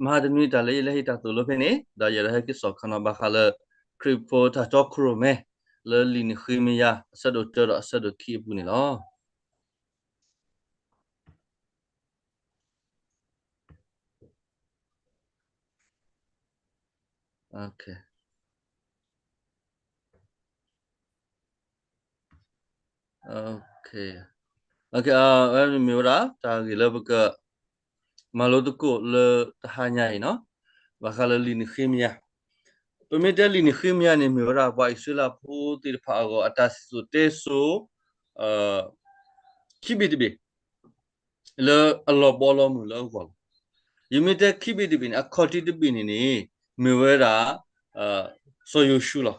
mahadani dalai lahi ta tu lo phene da ya ha ki so khana ba khala crypto ta chok khro me le li ni khimi ya sa do cho do sa do ki pu ni lo okay okay okay mi ra ta gi le ba ka ma lo tu ko le ta ha nya no ba khala li ni khimi ya Pemedali ni khimia ni miora ba isula pu tir phago atas su te so kibidbi le allo bolo mu lo bol yimite kibidbi ni akhoti dbi ni miwera so yu shu lo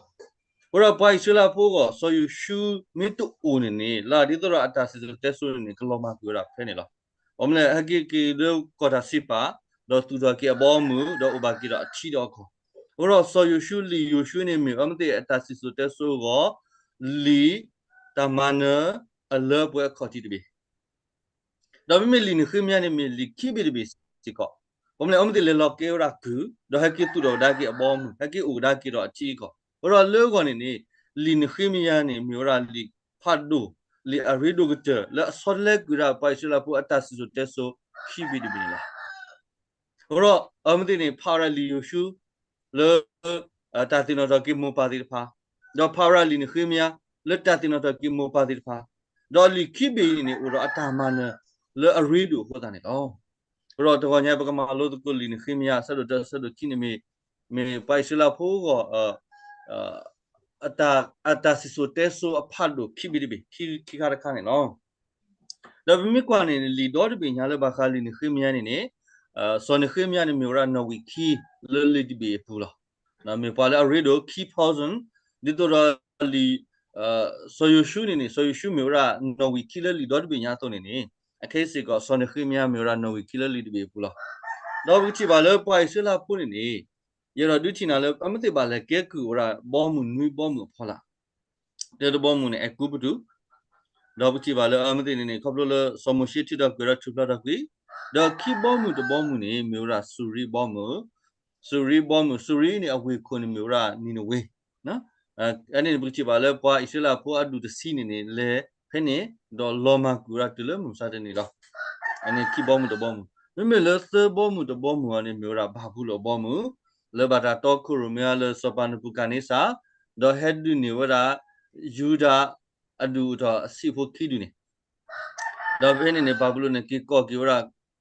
ora ba isula pu go so yu shu mi tu u ni la di to atas su te so ni klo ma miora phe ni lo omle haki ki do kota sipa do tu do ki abo mu do uba ki do achi do ko ora so yu shu li yu shu ni mi amte atasi su te so go li tamana ala bwe khoti de bi do mi li ni khimya ni mi li ki bi de bi si ko omle amte le lo ke ora ku do haki tu do da ki abo mu haki u da ki do achi ko ora le ko ni li ni khimya ni mi ora li phat do li arido gute le solle gura pa isla pu atasi su te so ki bi de bi la ora amte ni para li yu shu le tatino to ki mo pa ti pha do para li ni khimya le tatino to ki mo pa ti pha do li ki be ni uro atama na le arido ho ta ne do ro to nya ba ka ma lo to ko li ni khimya sa do ki ni me pa isla pho go ata si so te so a phat do ki bi bi ki ka ka ne no do mi kwa ni li do de bi nya le ba kha li ni khimya ni so ni khimya ni mi ura no wi ki le di bi pu lo na me pala redo keep thousand dito ra li so yu shu ni so yu shu me ra no wi killer li dot bi nya to ni a case ko so ni khimya me ra no wi killer li bi pu la do bu chi ba le pai se la pu ni ye ra du chi na le amate ba le ke ku ra bo mu nui bo mu pho la de bo mu ne a ku bu du do bu chi ba le amate ni khop lo le so mo shi ti da ku ra chu pla da ku do keep bo mu de bo mu ni me ra suri bo mu suri bomu suri ni awe koni miura ni no we no ani buchi ba le pwa isla pwa adu de si ni le phene do loma kura tule mu sa de ni do ani ki bomu de bomu me le se bomu de bomu ani miura ba bu lo bomu le ba da to khuru me le so pa nu ka ni sa do head ni wara yuda adu do si pho ki du ni do phene ni ba bu lo ne ki ko ki wara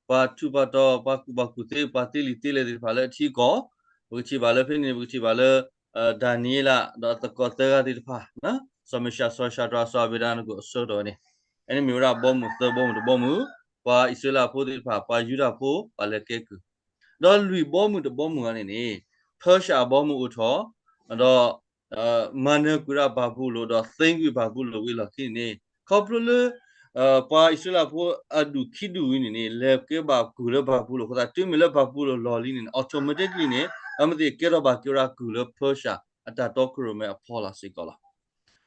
pa tu pa do pa ku ba ku te pa te li te le de ba le thi ko buchi ba le phene buchi ba le Daniela do ta ko te ga di pha na so me sha so sha dra so be dan ko so do ni ani mi ra bo mu so bo mu bo mu pa isla pho di pha pa yuda pho pa le ke ku do lui bo mu de bo mu ani ni pho sha bo mu u tho do man ku ra ba bu lo do think wi ba bu lo wi lo ki ni ko plo le pa isla pho adu ki du wi ni le ke ba ku le ba bu lo ko ta tu mi le ba bu lo lo li ni automatically ni amati kero ba kira kulo Persia ata tokuro me apola sikola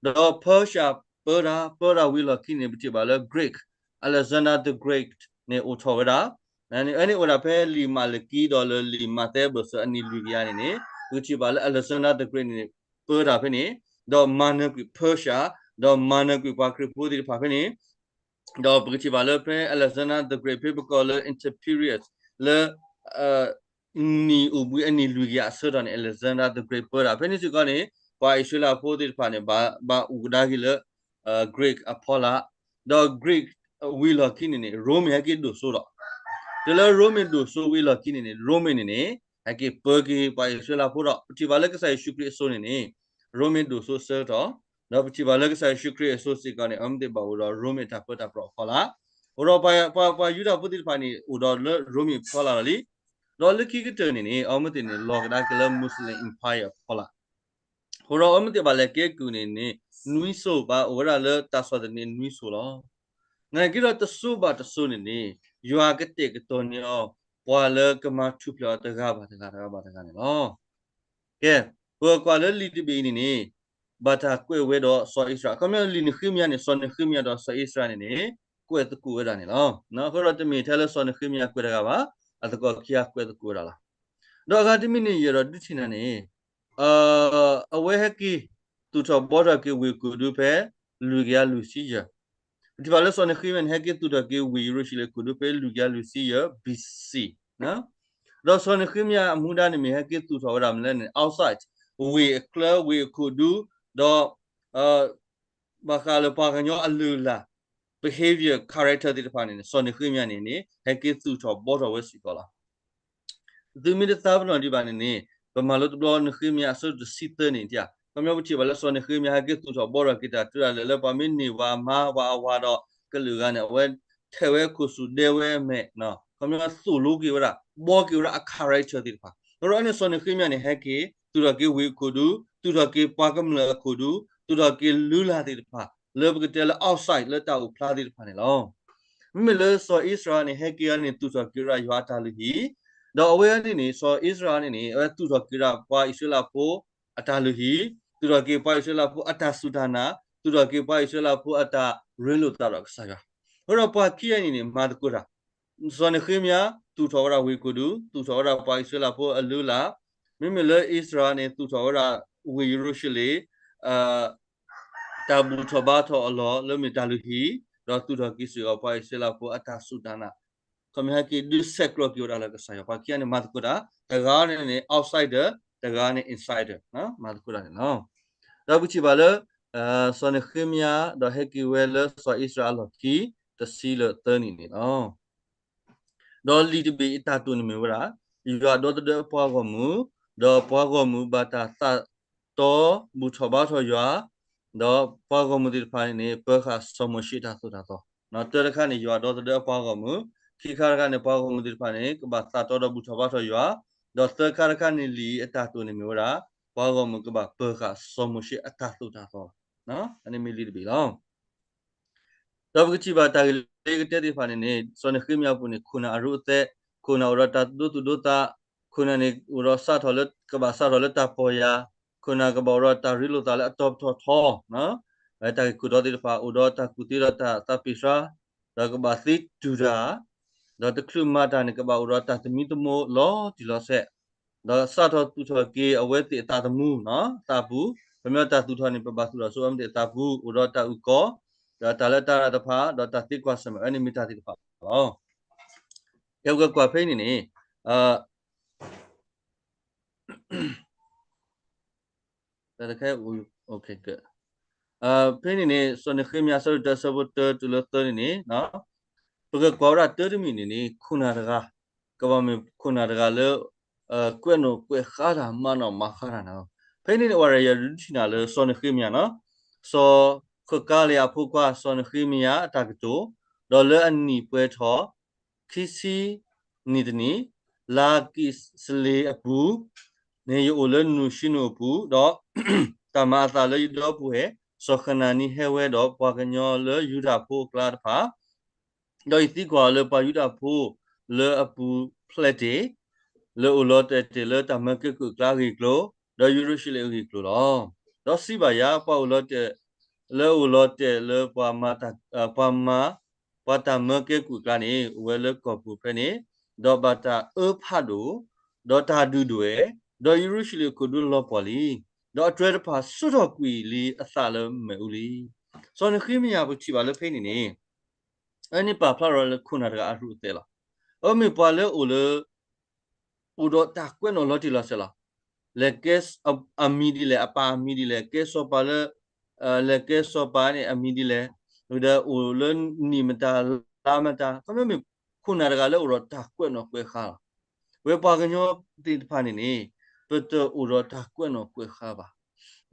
do Persia pera wila kini biti bala Greek Alexander the Great ne utovera ani ora pe li malaki do li mate bus ani lugia ne biti bala Alexander the Great ne pera pe ne do mana Persia do mana ku pa kripo di pa pe ne do biti bala pe Alexander the Great pe ko le interperiod le ni ubu ani lugia so do ne Alexander the Great pera pe ni su ko ne pa isula pho di pa ne ba uda ki le Greek Apollo the Greek wheeler kini ne Rome yake do so do de la Rome do so wheeler kini ne Rome ne yake pergi pa isula pho do ti bala ka sai shukri so ne Rome do so so do no ti bala ka sai shukri so si ka ne amde ba do Rome ta pota pro phala oro pa yuda pho di pa ni do Rome phala li do le ki ke ne ne amde ne log da ka Muslim empire phala oro amde ba le ke ku ne nui so ba ora le ta so de nui so lo ngai ki ro ta so ba ta so ne yua ke te ke to ni o pwa le ka ma thu pla ta ga ba ne lo ke ko kwa le li ti bi ni ba ta kwe we do so isra ko me li ni khimya ni so ni khimya do so isra ni kwe ta ku we da ni lo no ko ro te mi the le so ni khimya kwe da ga ba a ta ko kia kwe ta ku da la တော့ကတိမိနေရတော့ဒုချင်နေအဝဲဟက်ကီတူတော့ဘောရကေဝေကူဒုဖဲလူကလူစီရဒီပါလဲစောနေခိမန်ဟက်ကီတူတော့ကေဝေရရှိလေကူဒုဖဲလူကလူစီရ BC နော်တော့စောနေခိမအမှုဒာနေမဟက်ကီတူတော့ရမလဲ outside we clear we could do တော့ဘာခါလပါကညောအလူလာ behavior character ဒီတဖာနေစောနေခိမနေနေဟက်ကီတူတော့ဘောရဝဲစီကောလားသူမိတဲ့သားဘလို့ဒီပါနေနေဘမလို့တော့နခိမအဆုစစ်တနေကြကမြောက်ချီဘလစောနေခိမဟက်ကီတူတော့ဘောရကီတာတူရလဲပါမင်းနေဝါမာဝါတော့ကလူကနေဝဲထဲဝဲခုစုဒေဝဲမဲနော်ကမြောက်စုလူကီဝရဘောကီဝရအ character ဒီတဖာတော့အနေစောနေခိမနေဟက်ကေတူရကေဝေခုဒူတူရကေပါကမလခုဒူတူရကေလူလာဒီတဖာလေဘကတဲလ outside လက်တောက်ဖလားဒီတဖာနေလောမိလေစောဣစရာနေဟက်ကေနေတူရကေရရွာတာလူကြီးတော့အဝဲအနေနဲ့ဆိုဣသရေလနေအဲသူတော်ကိရပွားဣစလာဖို့အတာလူဟီသူတော်ကိပွားဣစလာဖို့အတာဆူဒနာသူတော်ကိပွားဣစလာဖို့အတာရင်းလို့တာတော့ဆာကဟောတော့ပွားခိယနေနေမာတကူရာဇွန်ခိမြာသူတော်ရဝေကုဒူသူတော်ရပွားဣစလာဖို့အလူလာမိမလေဣသရေလနေသူတော်ရဝေရရှိလေတာဘူထဘာထောအလောလမီတာလူဟီတော့သူတော်ကိစီအပွားဣစလာဖို့အတာဆူဒနာCommunity do secret kira la kesaya. Pakian ni matkura, tegar ni outsider, tegar ni insider. Na matkura ni no. Dah buci bala, so ni khimia dah heki wela so Israel ki tersila terni ni no. Dah li bi itatu ni mewara. Iga dah pagamu, dah pagamu bata ta to bucoba to ya. Dah pagamu di depan ni perkhas semua syita tu dah to. Na terkan ni ya dah pagamu. ခိခါရကနေပေါကုံဒီဖာနေကဘာသာတော်ဘူးထဘာထရွာဒေါ်စတာခါရကနေလီအတာတူနေမျိုးရာပေါကုံကဘာပခါစောမရှိအတာတူတာတော့နော်အနေမီလီဘီလောတော့ကချိပါတာလေကတဲ့ဒီဖာနေစောနေခိမြောက်ပုန်ခုနာအရုတဲ့ခုနာရတာဒုတုဒုတာခုနာနေရဆာထောလကဘာဆာထောလတာပေါ်ယာခုနာကဘောရတာရီလိုတာလေအတော့ထောနော်အဲတာကုတော်ဒီဖာဥတော်တာကုတိရတာတပိစာဒါကဘာသိတူတာတော့တခုမှတာနေကဘာဥရတာသမီတမိုလောဒီလောဆက်တော့စတော့သူထောကေအဝဲတိတာတမှုနော်တာဘူးဘမျောတာသူထောနေပပသူတော့ဆိုအမ်တေတာဘူးဥရတာဥကောတော့တာလက်တာတဖာတော့တာတိကွာစမအနိမိတာတိတဖာဟောယောက်ကကွာဖိနေနေတကယ် okay good ဖိနေနေစနေခေမြဆရတဆဘတ်တူလတနေနေနော်ပကကောရတရမီနေခုနာတကာကဘာမေခုနာတကာလေကွဲ့နိုကွဲ့ခါတာမနောမခါရနော်ဖိနေနေဝရရရချနာလေစောနေခိမြနော်စောခကာလျာဖုကွာစောနေခိမြအတကတိုဒေါ်လာအနီပွဲထောခီစီနီဒနီလာကီစလေအပူနေယိုလနုရှိနိုပူတော့တမသာလေတော့ပူဟဲစောခနာနီဟဲဝဲတော့ပွားကညောလေယူတာဖို့ကလာတဖာတော့ဒီကွာလေပါယူတာဖို့လေအပူဖလက်တေလေအလောတဲတေလေတမကကုကလာရီကလိုတော့ယူရရှိလေရီကလိုတော့စီပါယာပါအလောတဲလေအလောတဲလေပါမတာပါမပတာမကကုကနေဝဲလေကောပူဖဲနေတော့ဘတာအဖာဒိုတော့တာဒူတွေတော့ယူရရှိလေကုဒူလောပေါ်လီတော့အတွဲတဖာစွတ်တော်ကွီလီအသလည်းမဲဦးလီစောနခိမရဘူးချီပါလေဖိနေနေအဲ့နိပါဖလာရခုနာတကအရုတဲလာအမေပါလေအိုလေဥဒတာကွနော်လော်တီလာဆလာလေကက်အမီဒီလေအပါအမီဒီလေကက်ဆောပါလေကက်ဆောပါနေအမီဒီလေဥဒအိုလနီမတာလာမတာကမေခုနာတကလေဥဒတာကွနော်ကွဲခါဝေပါကညောတိဖာနေနေပတဥဒတာကွနော်ကွဲခါပါ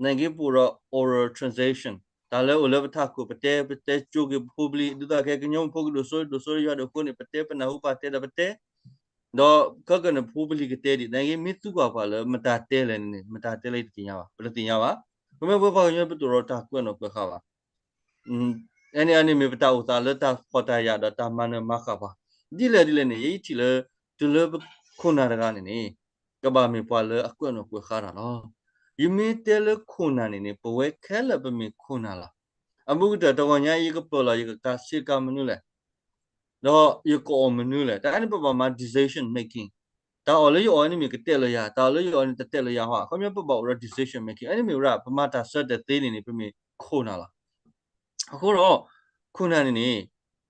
နိုင်ငံပူရ oral translation ဒါလည်းဥလဘတာကိုပတဲကျိုးကပူဘလီဒုတာကေကညောဖုတ်လို့ဆိုရတော့ကိုနေပတဲပနာဟုပါတဲပတဲတော့ကကနပူဘလီကတဲဒီနိုင်ငံမီသူကပါလေမတာတဲလည်းနေမတာတဲလိုက်တင်ရပါဘယ်လိုတင်ရပါဘယ်မှာဘာညောပတူရတာကွနော်ကွဲခါပါအနေမေပတာဥတာလက်တာပေါ်တာရတော့တာမနမခပါဒီလေနေရေးချီလေဒလဘခုနာရကနေနေကဘာမေပွာလေအကွနော်ကွဲခါတာနော်ယမီတဲလခုနာနေပဝဲခဲလပမေခုနာလာအမှုတတော်ညာယေကပေါ်လာယေကတာစေကမနုလေတော့ယေကောမနုလေတာအဲ့ပပမှာ decision making ta ole yo ani mi ke te lo ya ta ole yo ani te lo ya ha khom ya pa ba decision making ani mi ra pa ma ta set the thing ni pe mi kho na laအခုတော့ခုနနေ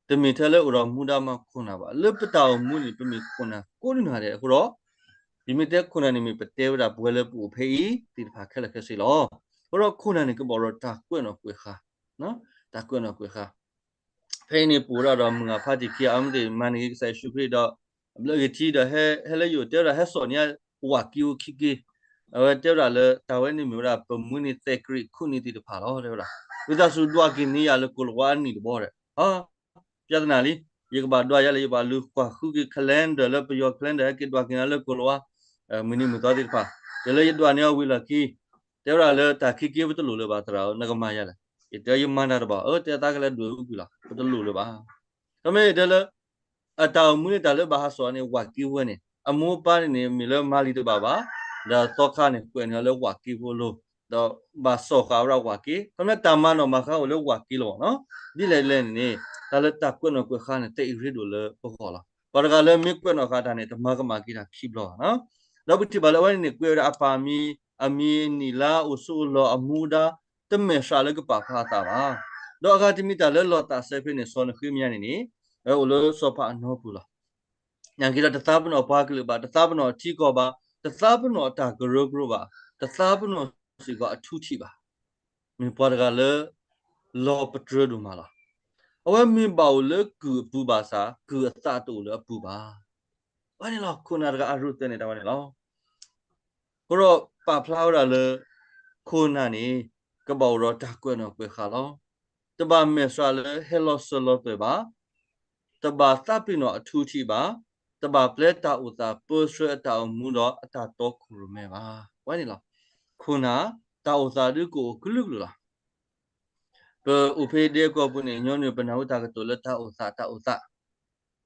တမီထဲလဲဥတော်မူတာမခုနပါလပတောင်မူနေပမီခုနကိုရနာတဲ့အခုတော့ဒီမီတဲ့ခုနနေမီပတဲဝတာဘွဲလဲပူဖေးတီတဖာခက်လက်ခက်စီလောဟိုတော့ခုနနေကဘောတော့တာကွနော်ကွေခါနော်တာကွနော်ကွေခါဖေးနေပူတော့မငါဖာတီခီအမ်ဒီမန်ကြီးဆိုင်ရှုခရီတော့ဘလကတီတော့ဟဲလဲယူတဲရဟဲစောနီဝါကီယိုခိကီတဲရလဲတာဝဲနေမျိုးတာပမူနေတက်ခရီခုနေတီတဖာလောတဲ့လားဝိသစုဒွာကင်းနီရလကိုလဝါနီဘောတဲ့ဟာပြဿနာလီယေကဘာဒွာရလေဘာလူကွာခုကခလန်ဒလပယောခလန်ဒကေဒွာကင်းလကိုလဝါမီနီမတော်တိဖာဒလေဒွာနေဝီလကီတဲရလဲတာခိကီဘတလူလေဘာတရာနကမရလေတဲယမန္တာဘာတဲတာကလည်းဒွေဘူးလားဘတလူလေဘာဒါမဲ့ဒလအတောင်မူနေတာလေဘာဆောနေဝါကီဝနေအမောပါနေမီလမာလီတဘာဘာဒါတော့ခါနေကွယ်နေလေဝါကီဝလို့တော့ဘာစောခါရဝါကီခမတမနောမခါဝလေဝါကီလောနော်ဒီလေလေနေတာလေတကွနော်ကွခါနေတေရီဒိုလေပေါ်ခေါ်လာဘာကလည်းမြကွနော်ခါတာနေတမကမကီတာခိဘလောနော်တော့ဘတိဘလဝနေကွယ်အပါမီအမီနီလာအဆူလောအမူဒါတမေရှာလေကပါဖာတာပါတော့အခါတိမီတာလေလောတာဆေဖိနေစောနခိမယနေအဲလိုစောဖာနောပူလာညာကိတသဘနောဘာကလေးပါတသဘနောအထီကောပါတသဘနောတာဂရုဂရုပါတသဘနောစီကအထူးထီပါမင်းပေါ်ကလည်းလောပထရဒူမာလာအဝဲမင်းပေါ့လေကူပူပါစာကူအသတူလေပူပါဘာနေလောခုနာကအရုတဲ့နေတာဘာနေလောကိုတော့ပါဖလာရလေခုနာနေကဘောတော့တကွနော်ကွေခါလောတဘာမေဆွာလေဟဲလောဆလောတွေပါတဘာသပိနောအထူးထီပါတဘာပလက်တာဥတာပိုဆွေတာမူတော့အတာတော့ခူရမဲပါဝါနေလောခုနာတာဥတာဒီကိုဂလုဂလုလားပဥဖေဒီကောပုနေညောနေပနာဥတာကတိုလတာဥတာတာဥတာ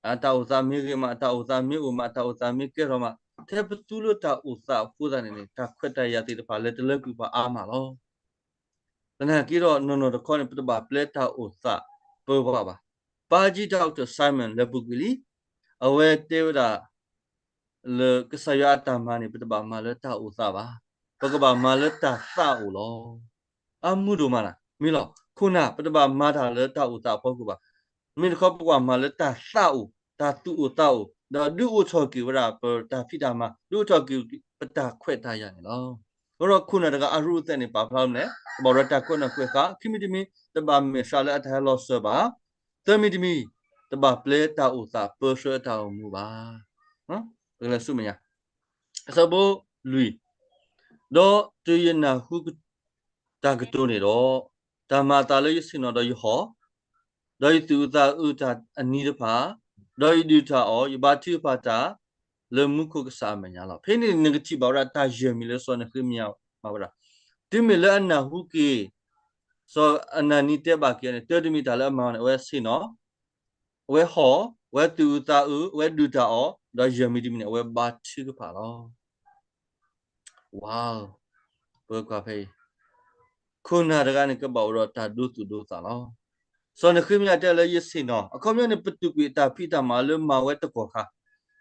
အတာဥတာမိကေမတာဥတာမိဥမတာဥတာမိကေရောမတေပတူလတာဥတာဖူဒနေနေတာခွတ်တရတိတဖာလက်တလက်ကူပါအာမလောတနကီတော့နော်တခေါနေပတပါပလက်တာဥတာပေါ်ပါပါပါဂျီဒေါက်တာဆိုင်မန်လက်ပုကလီအဝဲတေဝတာလေကဆယတာမနေပတပါမလက်တာဥတာပါပကပါမလက်တာသာဥလောအမှုတို့မလားမီလောခုနပတပါမာတာလက်တာဥတာပေါ့ကူပါမင်းခေါပကွာမလက်တာသာဥတာတူဥတာဥဒါဒူဥချောကီဝရာပတာဖိတာမဒူချောကီပတာခွဲ့တာရနေလောတော့ခုနတကအရုတဲ့နေပါဖလားမလဲဘောရတာကွနခွဲ့ခခိမီတမီတပါမေရှာလက်အထာလောဆပါတမီတမီတပါပလက်တာဥတာပဆွဲတာမူပါနော်ဘယ်လဲစုမညာအစဘောလူတော့တူရနာဟုတာကတိုနေတော့ဓမ္မတာလေးစင်တော်ရဟောဒေါ်တူတာဥတာအနိဒဖာဒေါ်ဒူတာအောယဘာတိဖာတာလေမှုခုကစားမညာလားဖိနေငတိဘောရတာယမီလေစောနခမီယောပါဗလားတိမီလေအနာဟုကေစောအနာနီတေဘာကေနေတေတမီတာလေမောင်ဝဲစင်နော်ဝဲဟောဝဲတူတာဥဝဲဒူတာအောဒေါ်ယမီဒီမီဝဲဘာတိကဖာလောဝေါဘောကဖေခုနာတကနေကဘောတော့တာဒုတူဒုတာလောစောနခိမရတဲ့လေရစင်နော်အခေါမြနဲ့ပတုကွေတာဖိတာမလမဝဲတကောခါ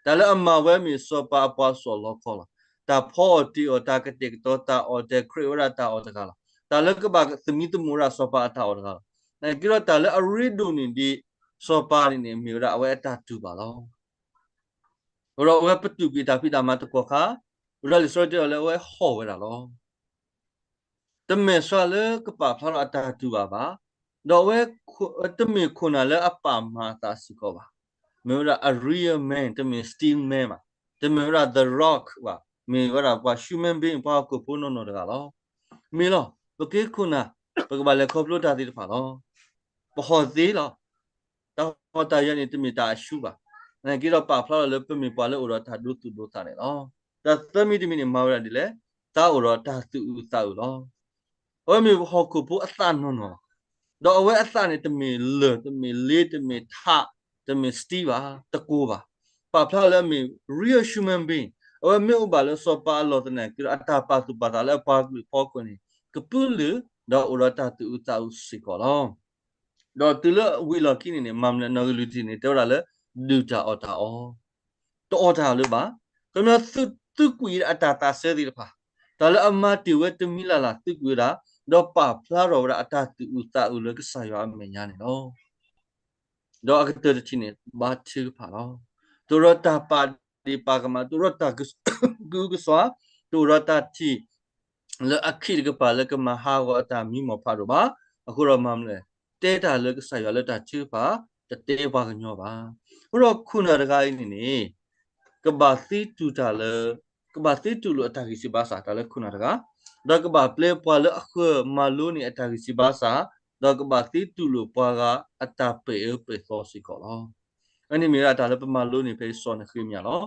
ဒါလည်းအမဝဲမီစောပါပွားစောလောခေါ်လာတာဖောတီအော်တာကတိတောတာအော်တဲ့ခရီဝရတာအော်တကလာဒါလည်းကဘာသမီတမူရာစောပါအတာအော်တကလာအဲကြတော့တာလည်းအရီဒိုနေဒီစောပါနေမီရာအဝဲတာတူပါလောရောဝဲပတုကွေတာဖိတာမတကောခါရလစောတဲ့လည်းဝဲဟောဝဲတာလောတမေဆွာလေကပါဖလာတာတူပါပါတော့ဝဲတမေခုနလေအပါမာတာစီကောပါမေရာ a real man တမေ steel man ပါတမေရာ the rock ပါမေရာပါ human being ပါကိုဖုန်းနော်တကလောမေလောဘကေခုနဘကဘာလေခေါပလိုတာတိတဖာလောပဟောသေးလောတော့တာရနေတမေတာရှုပါအဲကြတော့ပါဖလာလေပမေပါလေဩရတာဒုတူဒုတာနေလောဒါသမီတမီနေမောရဒီလေတာဩရတာတူတာလောဝဲမေဟောကုပအသနော်တော့ဝဲအသနေတမီလေတမီလေးတမီထတမီစတီပါတကူပါပါဖလာလဲမေ real human being ဝဲမေဥပါလဲစောပါလောတနေကြအတာပါသူပါတာလဲပါဖောကွနေကပူလူတော့ဥရတာတူတာဥစီကောလောတော့တူလဝီလကိနေမမ်လဲနော်လူတီနေတော့လဲဒူတာအော်တာအော်တော့အော်တာလို့ပါက可能都贵啊，大些的吧。但是阿妈丢的都米啦，都贵啦，都把普拉罗的啊，都乌了个啥样没样的咯。do ak ter chini ba chi pha lo turata pa di pa kama turata gu swa turata chi le akhi ge pa le ke ma ha wa ta mi mo pha do ba aku ro mam le te ta le ke sa ya le ta chi pa te ba ga nyo ba ro khu na ga ni ni ke ba ti tu ta le ke ba ti tu lo ta ki si ba sa ta le khu na ga da ke ba ple pa le aku ma lo ni ta ki si ba sa da ke ba ti tu lo pa ga ata pe so si ko lo ani mi ra ta le pa ma lo ni pe so na khi mi ya lo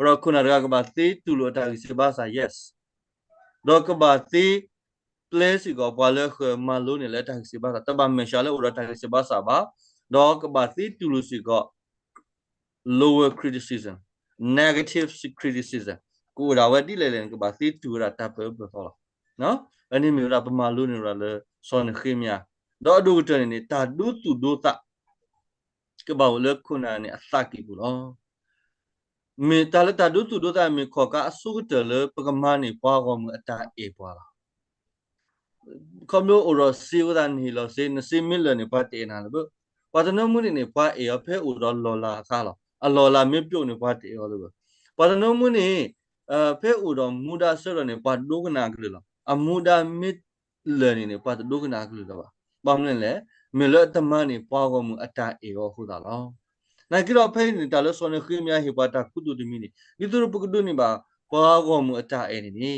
ro khu na ga ke ba ti tu lo ta ki si ba sa yes do ke ba ti place ko pa le khu ma lo ni le ta ki si ba sa ta ba me sha le ro ta ki si ba sa ba do ke ba ti tu lo si ko lower criticism negative criticism ကိုရာဝတိလေလေကဘာစီတူရာတပ်ပဲပေါ့နော်အဲ့ဒီမျိုးရာပမာလို့နေရလေစောနခေမြတော့အဒုတနေတာဒုတူဒုတကဘာလေခုနာနေအသကိဘူးလောမေတလတာဒုတူဒုတမေခောကအစုတလေပကမနေပွားကောမအတာအေပွားလာคอมโลโอรซีวดานฮีโลเซนซีมิลเลนปาเตนาลบปาตโนมุนี่ปาเออเฟอูรลอลาคาลอลอลาเมပြုတ်နေปาเตอลบปาตโนมุนี่เฟอูรมูดาเซรနေปาဒုကနာကလအမူဒာမစ်လေနေပာဒုကနာကလဘာဘာမလဲလေမေလတမနေပွားကောမှုအတာအေရောဟုတ်တာလောနိုင်ကြတော့ဖိနေတာလို့ဆိုနေခိမြဟိပါတာကုတုတမီနေဒီသူပကဒုနေပါပွားကောမှုအတာအေနေ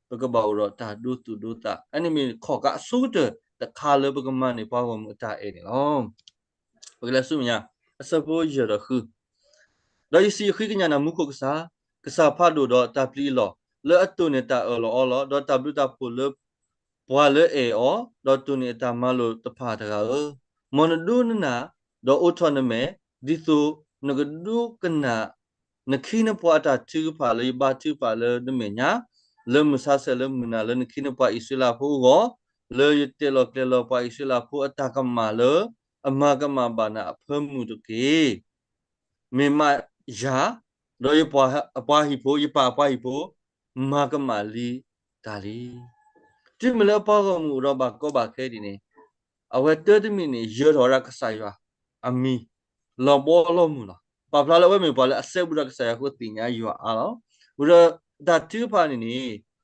ပကဘောတော့တာဒုတုဒုတာအဲ့ဒီမီခေါ်ကဆုတဲ့တခါလေပကမနေပွားကောမှုအတာအေနေလောပကလဆုမြအစပိုးရရခုတော့စီခိကညာနာမှုကိုကစားဖတ်လို့တော့တပ်လီလောလေအတုနေတာအော်လောတော့တပ်လူတပ်ဖို့လေပွာလေအေအောတော့တုနေတာမလို့တဖာတကာမွန်ဒုနာတော့အော်ထနမဲဒီဆိုငကဒုကနာနခိနပွာတာချူဖာလေဘာချူဖာလေဒမေညာလေမဆာဆလေမနာလေနခိနပွာအစ္စလာဖို့ကိုလေယတေလောကလောပွာအစ္စလာဖို့အတကမလေအမကမဘာနာအဖမှုတကေမေမယာတော့ရပွာအပွားဟိဖို့ရပါပွားဟိဖို့မကမလီဒါလီတိမလပွားကမှုတော့ဘာကောဘာခဲဒီနေအဝဲတတမီနေရတော်ရကဆိုင်ရွာအမီလောဘောလောမူလားပါဖလာလဝဲမေပါလေအဆက်ဘူးရကဆိုင်ကိုတင်ညာရွာအားလောဘူးရဒါတူဖာနေနေ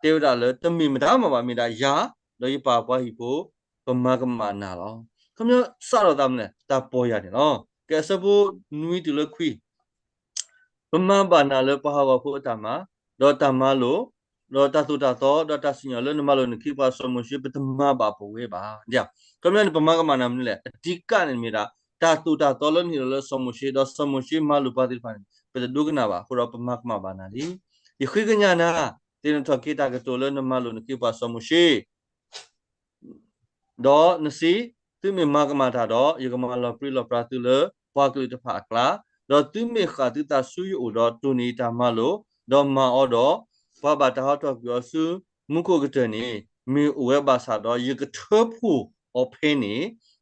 တေဝဒါလေတမီမတာမပါမီတာယာတော့ရပါပွားဟိဖို့ပမကမနာလောခမစတော့တမ်းလေတာပေါ်ရတယ်နော်ကဲစဖို့နွီတူလခွီပမဘာနာလေပါဟောဖို့တမတော့တမလို့တော့တသုတသောတော့တစညလနမလို့နခိပါဆမရှိပတမဘာပဝေပါကြကမလပမကမနာမလေအတိကနေမီတာတသုတသောလနီလဆမရှိတော့ဆမရှိမလူပါတိဖန်ပတဒုကနာပါခုတော့ပမကမဘာနာလီယခိကညာနာတင်ထကိတာကတောလနမလို့နခိပါဆမရှိတော့နစီသူမေမကမတာတော့ယကမလပရိလပရတုလပွားကလေးတဖာကလာတော့သူမေခါတိတာဆူယိုတော့တူနေတာမလို့တော့မအော်တော့ဘာဘာတာတော့ပြောစုမုခုကတနေမေဝဲဘာသာတော့ယကထဖူအဖေနေ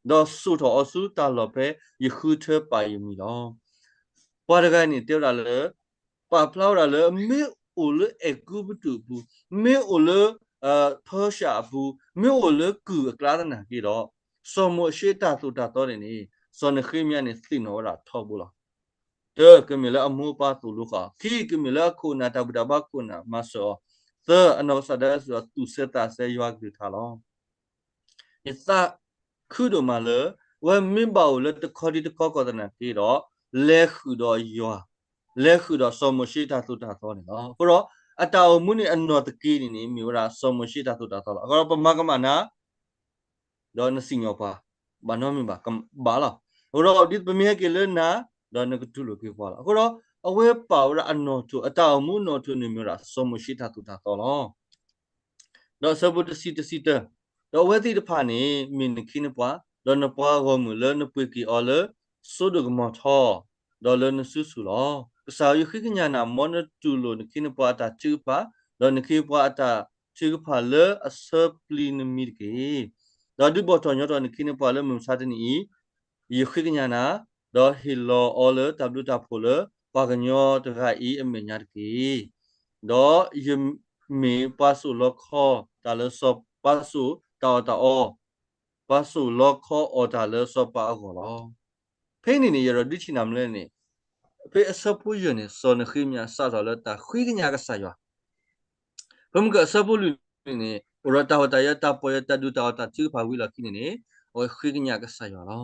တော့စုတော်အစုတာလောပဲယခုထပါယမီတော့ဘာတကနေတောတာလေပါဖလောက်တာလေမေအိုလေအကူဘတူဘူးမေအိုလေဖောရှာဘူးမေအိုလေကူကလာနာကြည့်တော့စောမရှိတာသူတာတော့နေစောနခိမြနဲ့သိနော်တာထောက်ဘူးလားကမီလာအမှုပါသူလူခခိကမီလာခုနာတဘဒဘခုနာမဆောသအနောဆဒဆသူစတာဆေရွာကြထားလောယသခုဒမလဝမင်ဘောလတခေါ်ဒီတခေါ်ကောဒနာပြီးတော့လဲခုတော့ရွာလဲခုတော့စောမရှိတာသူတာသောနေလောကိုတော့အတာအမှုနေအနောတကီနေမျိုးရာစောမရှိတာသူတာသောလောအကောပမကမနာတော့နစီညောပါဘာနောမီပါဘာလားဟိုတော့ဒီပမေကလေနာတော့ငကတူလို့ပြောလာအခုတော့အဝဲပါရအနော်တူအတောင်မှုနော်တူနေမျိုးလားစောမရှိတာတူတာတော့လောတော့စပုတစီတစီတတော့ဝဲတိတဖာနေမင်းခိနပွားတော့နပွားကောမူလနပွေကီအော်လဆိုဒကမထောတော့လနဆူဆူလောကစားယခိကညာနာမွန်တူလို့နခိနပွားတာချူပါတော့နခိပွားတာချူပါလအစပလီနမီကေတော့ဒီဘောတော်ညတော့နခိနပွားလမုံစားတနီယခိကညာနာတော့ဟီလောအော်လတဘလူတာဖိုလပါကညောတခါအီအမေညာတကေ đó yếm mi ba su lo kho ta le so ba su ta o ba su lo kho o ta le so ba go lo phe ni yero di chi nam le ni phe sa pu yu ni so ne khi mya sa ta le ta khwi nya ka sa yo bum ka sa pu lu ni ora ta ho ta ya ta po ya ta du ta chu pha wi la ki ni o khwi nya ka sa yo lo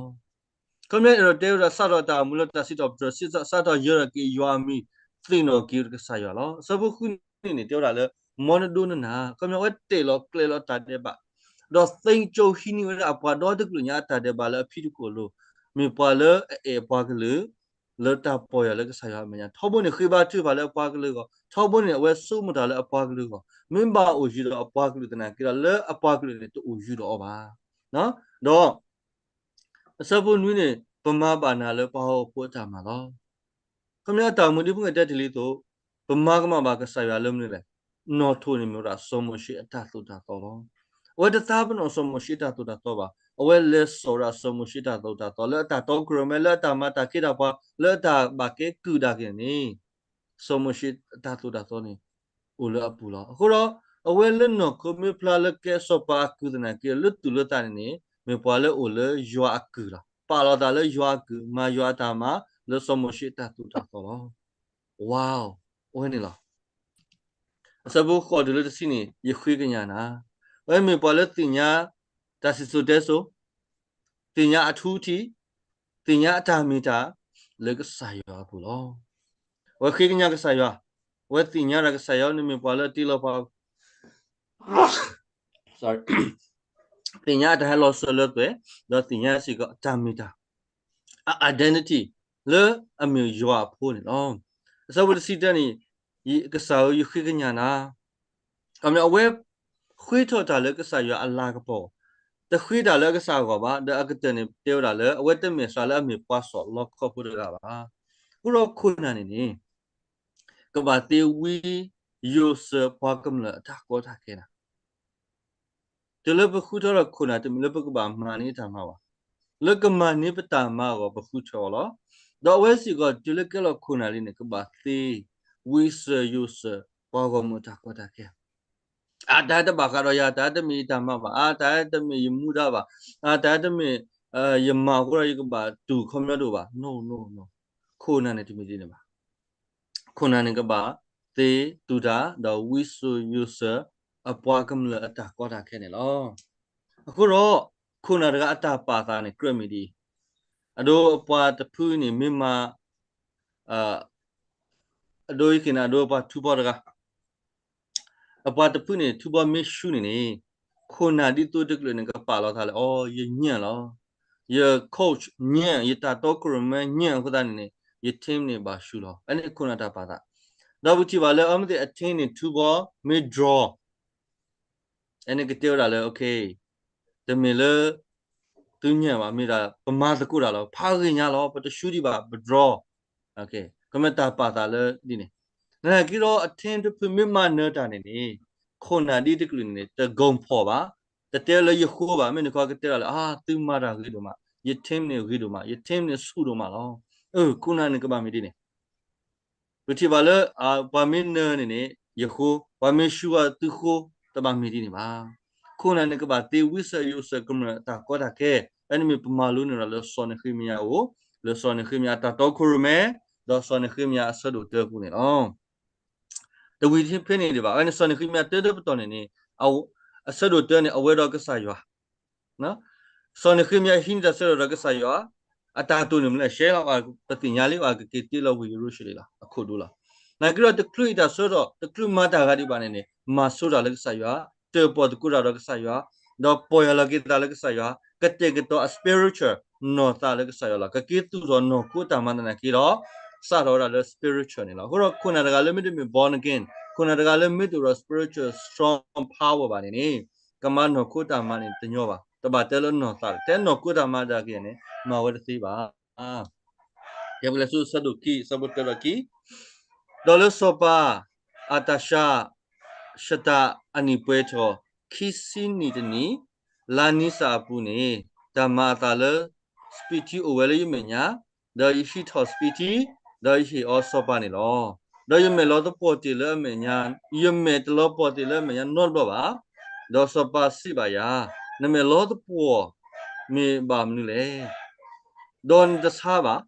kom ne ro te ra sa ro ta mu lo ta si to pro si sa to yo ki yo mi thi no ki ka sa yo lo sa pu khu ni te ra le mo na do na kom ne wa te lo kle lo ta de ba do thing cho hi ni wa pa do de lu nya ta de ba le phi ko lo mi pa le e pa ka le ta po ya le ka sa ya me nya tho bo ni khi ba chu ba le pa ka le ko tho bo ni we su mu ta le pa ka le ko min ba o ji do pa ka le ta na ki le pa ka le to o ji do ba no do sa bo nu ni pa ma ba na le pa ho po ta ma lo kom ne ta mu di bu nge de li to pa ma ka ma ba ka sa ya le mu ni le no tho ni mu ra so mo shi ta to ta to loဝတ်သားပနောစမရှိတာတူတာတော့ပါအဝဲလဲစောရစမရှိတာတော့တာတော့လက်တာတော့ဂရမဲလက်တာမတာခိတာပါလက်တာဘာကေကူတာကင်းနေစမရှိတာတူတာတော့နေဦးလအပူလာအခုတော့အဝဲလက်နော်ကိုမေဖလာလက်ကဲစောပါကူဒနာကေလွတ်တူလွတ်တာနေမေပွာလဲဦးလဲယွာကူလာပါလာတာလဲယွာကူမယွာတာမလဲစမရှိတာတူတာတော့ဝေါဝဲနေလားအစဘူခေါ်တယ်လို့စီနေရခွေးကညာနာဝဲမေပေါ်လက်တင်ညာဒါစီဆိုတဲ့ဆိုတင်ညာအထူးတီတင်ညာအတာမီတာလေကဆိုင်ရဘူးလောဝဲခွေးကညာကဆိုင်ရဝဲတင်ညာရကဆိုင်ရနေမေပေါ်လက်တီလောပါ sorry တင်ညာတဟလောဆလတ်ပဲတော့တင်ညာစီကအတာမီတာ identity လေအမျိုးရွာဖို့နေလောအစဘူစီတဲ့နေဒီကစားရခွေးကညာနာအမေဝဲခွေးထော်တာလေကစားရအလာကပေါ်တခွေးတာလည်းကစားကောပါတအကတဲ့နေပြောတာလည်းအဝတ်တမေစားလည်းအမေပွားစော်လောက်ခေါ်ဖို့ရပါခုတော့ခုနာနေနေကဘာတေဝီယိုစပွားကမလအတာကောတာခဲနာတလဘခုတော့ခုနာတမလဘကဘာမာနေတာမှာပါလကမနိပတာမှာကောဘခုချောလောတော့ဝဲစီကတလကလခုနာလေးနေကဘာတေဝီစယိုစပွားကောမတာကောတာခဲတာတဘာကတော့ရတာတမီတမပါတာတမီယမှုတာပါတာတမီယမကိုရကပါတူခမရတော့ပါ no ခိုနာနေတမီနေပါခိုနာနေကပါသေတူတာတော့ we so user အပွားကမလအတာကောတာခဲနေလောအခုတော့ခိုနာတကအတာပါတာနေ grab မီဒီအဒိုအပွားတဖူးနေမြမအဒိုကိနာအဒိုပါထူပေါ်တကအပွားတဖူးနေထူပေါ်မရှုနေခိုနာဒီတူတက်လည်းကပါလာထားလေအော်ရညံ့လောရ coach ညံ့ရတာတော့ကရမညံ့ခဒန်နေရ team နေပါရှုလောအဲ့ဒီခိုနာတာပါတာတော့ဘူးချပါလေအမတဲ့အထင်းနေထူပေါ် mid draw အဲ့ဒီကတေရလေ okay တမီလေသူညံ့ပါမိတာပမာတကူတာလောဖားခင်ညာလောပတရှုဒီပါ draw okay ကမတာပါတာလေဒီနေနာကီတော့အထင်းတဖမမနေတာနေနေခုနာဒီတကလနေတဂုံဖော်ပါတတဲလေရခိုးပါမင်းကောကတဲလာသူမာတာကြီးတို့မှာယထင်းနေကြီးတို့မှာယထင်းနေစုတို့မှာလောခုနာနေကပါမီဒီနေဘတိပါလေဘာမင်းနေနေယခိုးဘာမင်းရှူဝသူခိုးတပါမီဒီနေပါခုနာနေကပါတေဝိဆယုစကမတာကောတာခဲအဲ့ဒီပမာလုံးနေရလဲစောနေခိမီယာကိုလဲစောနေခိမီယာတာတော့ခုရမဲတော့စောနေခိမီယာအဆဒုတဲခုနေလောတဝီချင်းဖိနေတယ်ပါအဲ့ဒီစောနေခိမီယာတဲတဲ့ပတော်နေနေအဆဒုတဲနေအဝဲတော့ကစားရွာနော်စောနေခိမီယာဟင်းတဲ့ဆရကစားရွာအတာတူနေမလဲရှဲလောက်ပတိညာလေးပါကေတီလောက်ဝီရုရှိလားအခုဒူလားနိုင်ကြတော့တကလူတာဆိုတော့တကလူမတာကဒီပါနေနေမဆိုးတာလည်းကစားရွာတေပေါ်တကူတာလည်းကစားရွာတော့ပေါ်ရလကိတာလည်းကစားရွာကတဲ့ကတော့ spiritual နော်တာလည်းကစားရွာလားကကေတူတော့နော်ကိုတာမန္တနာကီတော့စတော့လည်း spiritual နေလားဟိုတော့ခုနကလည်းမြစ် born again ခုနကလည်းမြစ်တော့ spiritual strong power ပါနေနေကမနော်ကိုတာမနေတညောပါတပါတဲလို့နော်တာတဲနော်ကိုတာမတာကင်းနေမဝတ်သေးပါရဘလဆုစဒုကီစဘတ်တရကီဒေါ်လစောပါအတရှာရှတာအနိပွဲချောခီစီနီတနီလာနိစာပူနေဓမ္မာတာလစပီတီအိုဝဲလေးမညာဒေါ်ရှိထောစပီတီဒေါ်ရှိအောစောပါနေလော đó yếm mẹ lo đó bỏ tiền lỡ mẹ nhà yếm mẹ lo bỏ tiền lỡ mẹ nhà nốt đó bà đó số ba xí bà ya nên mẹ lo đó bỏ mẹ bà mình lẽ don the saba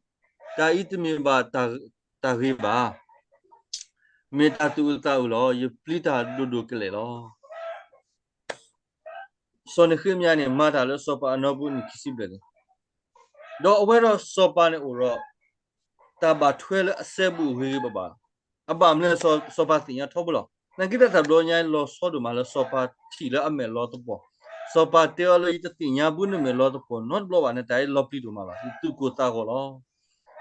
ta ít mẹ bà ta ghi bà mẹ ta tu ta ulo yếm plita đu cái lẽ lo so ne khim ya ne ma ta lo so pa no bu ni kisi ble do awe ro so pa ne uro ta ba thwe le ase bu ri ba ba aba mle so pa tin ya tho bu lo na kita ta do nya lo so do ma lo so pa thi le ame lo to po so pa te lo i ta tin ya bu ne me lo to po not lo ba ne dai lo pli do ma ba tu ko ta ko lo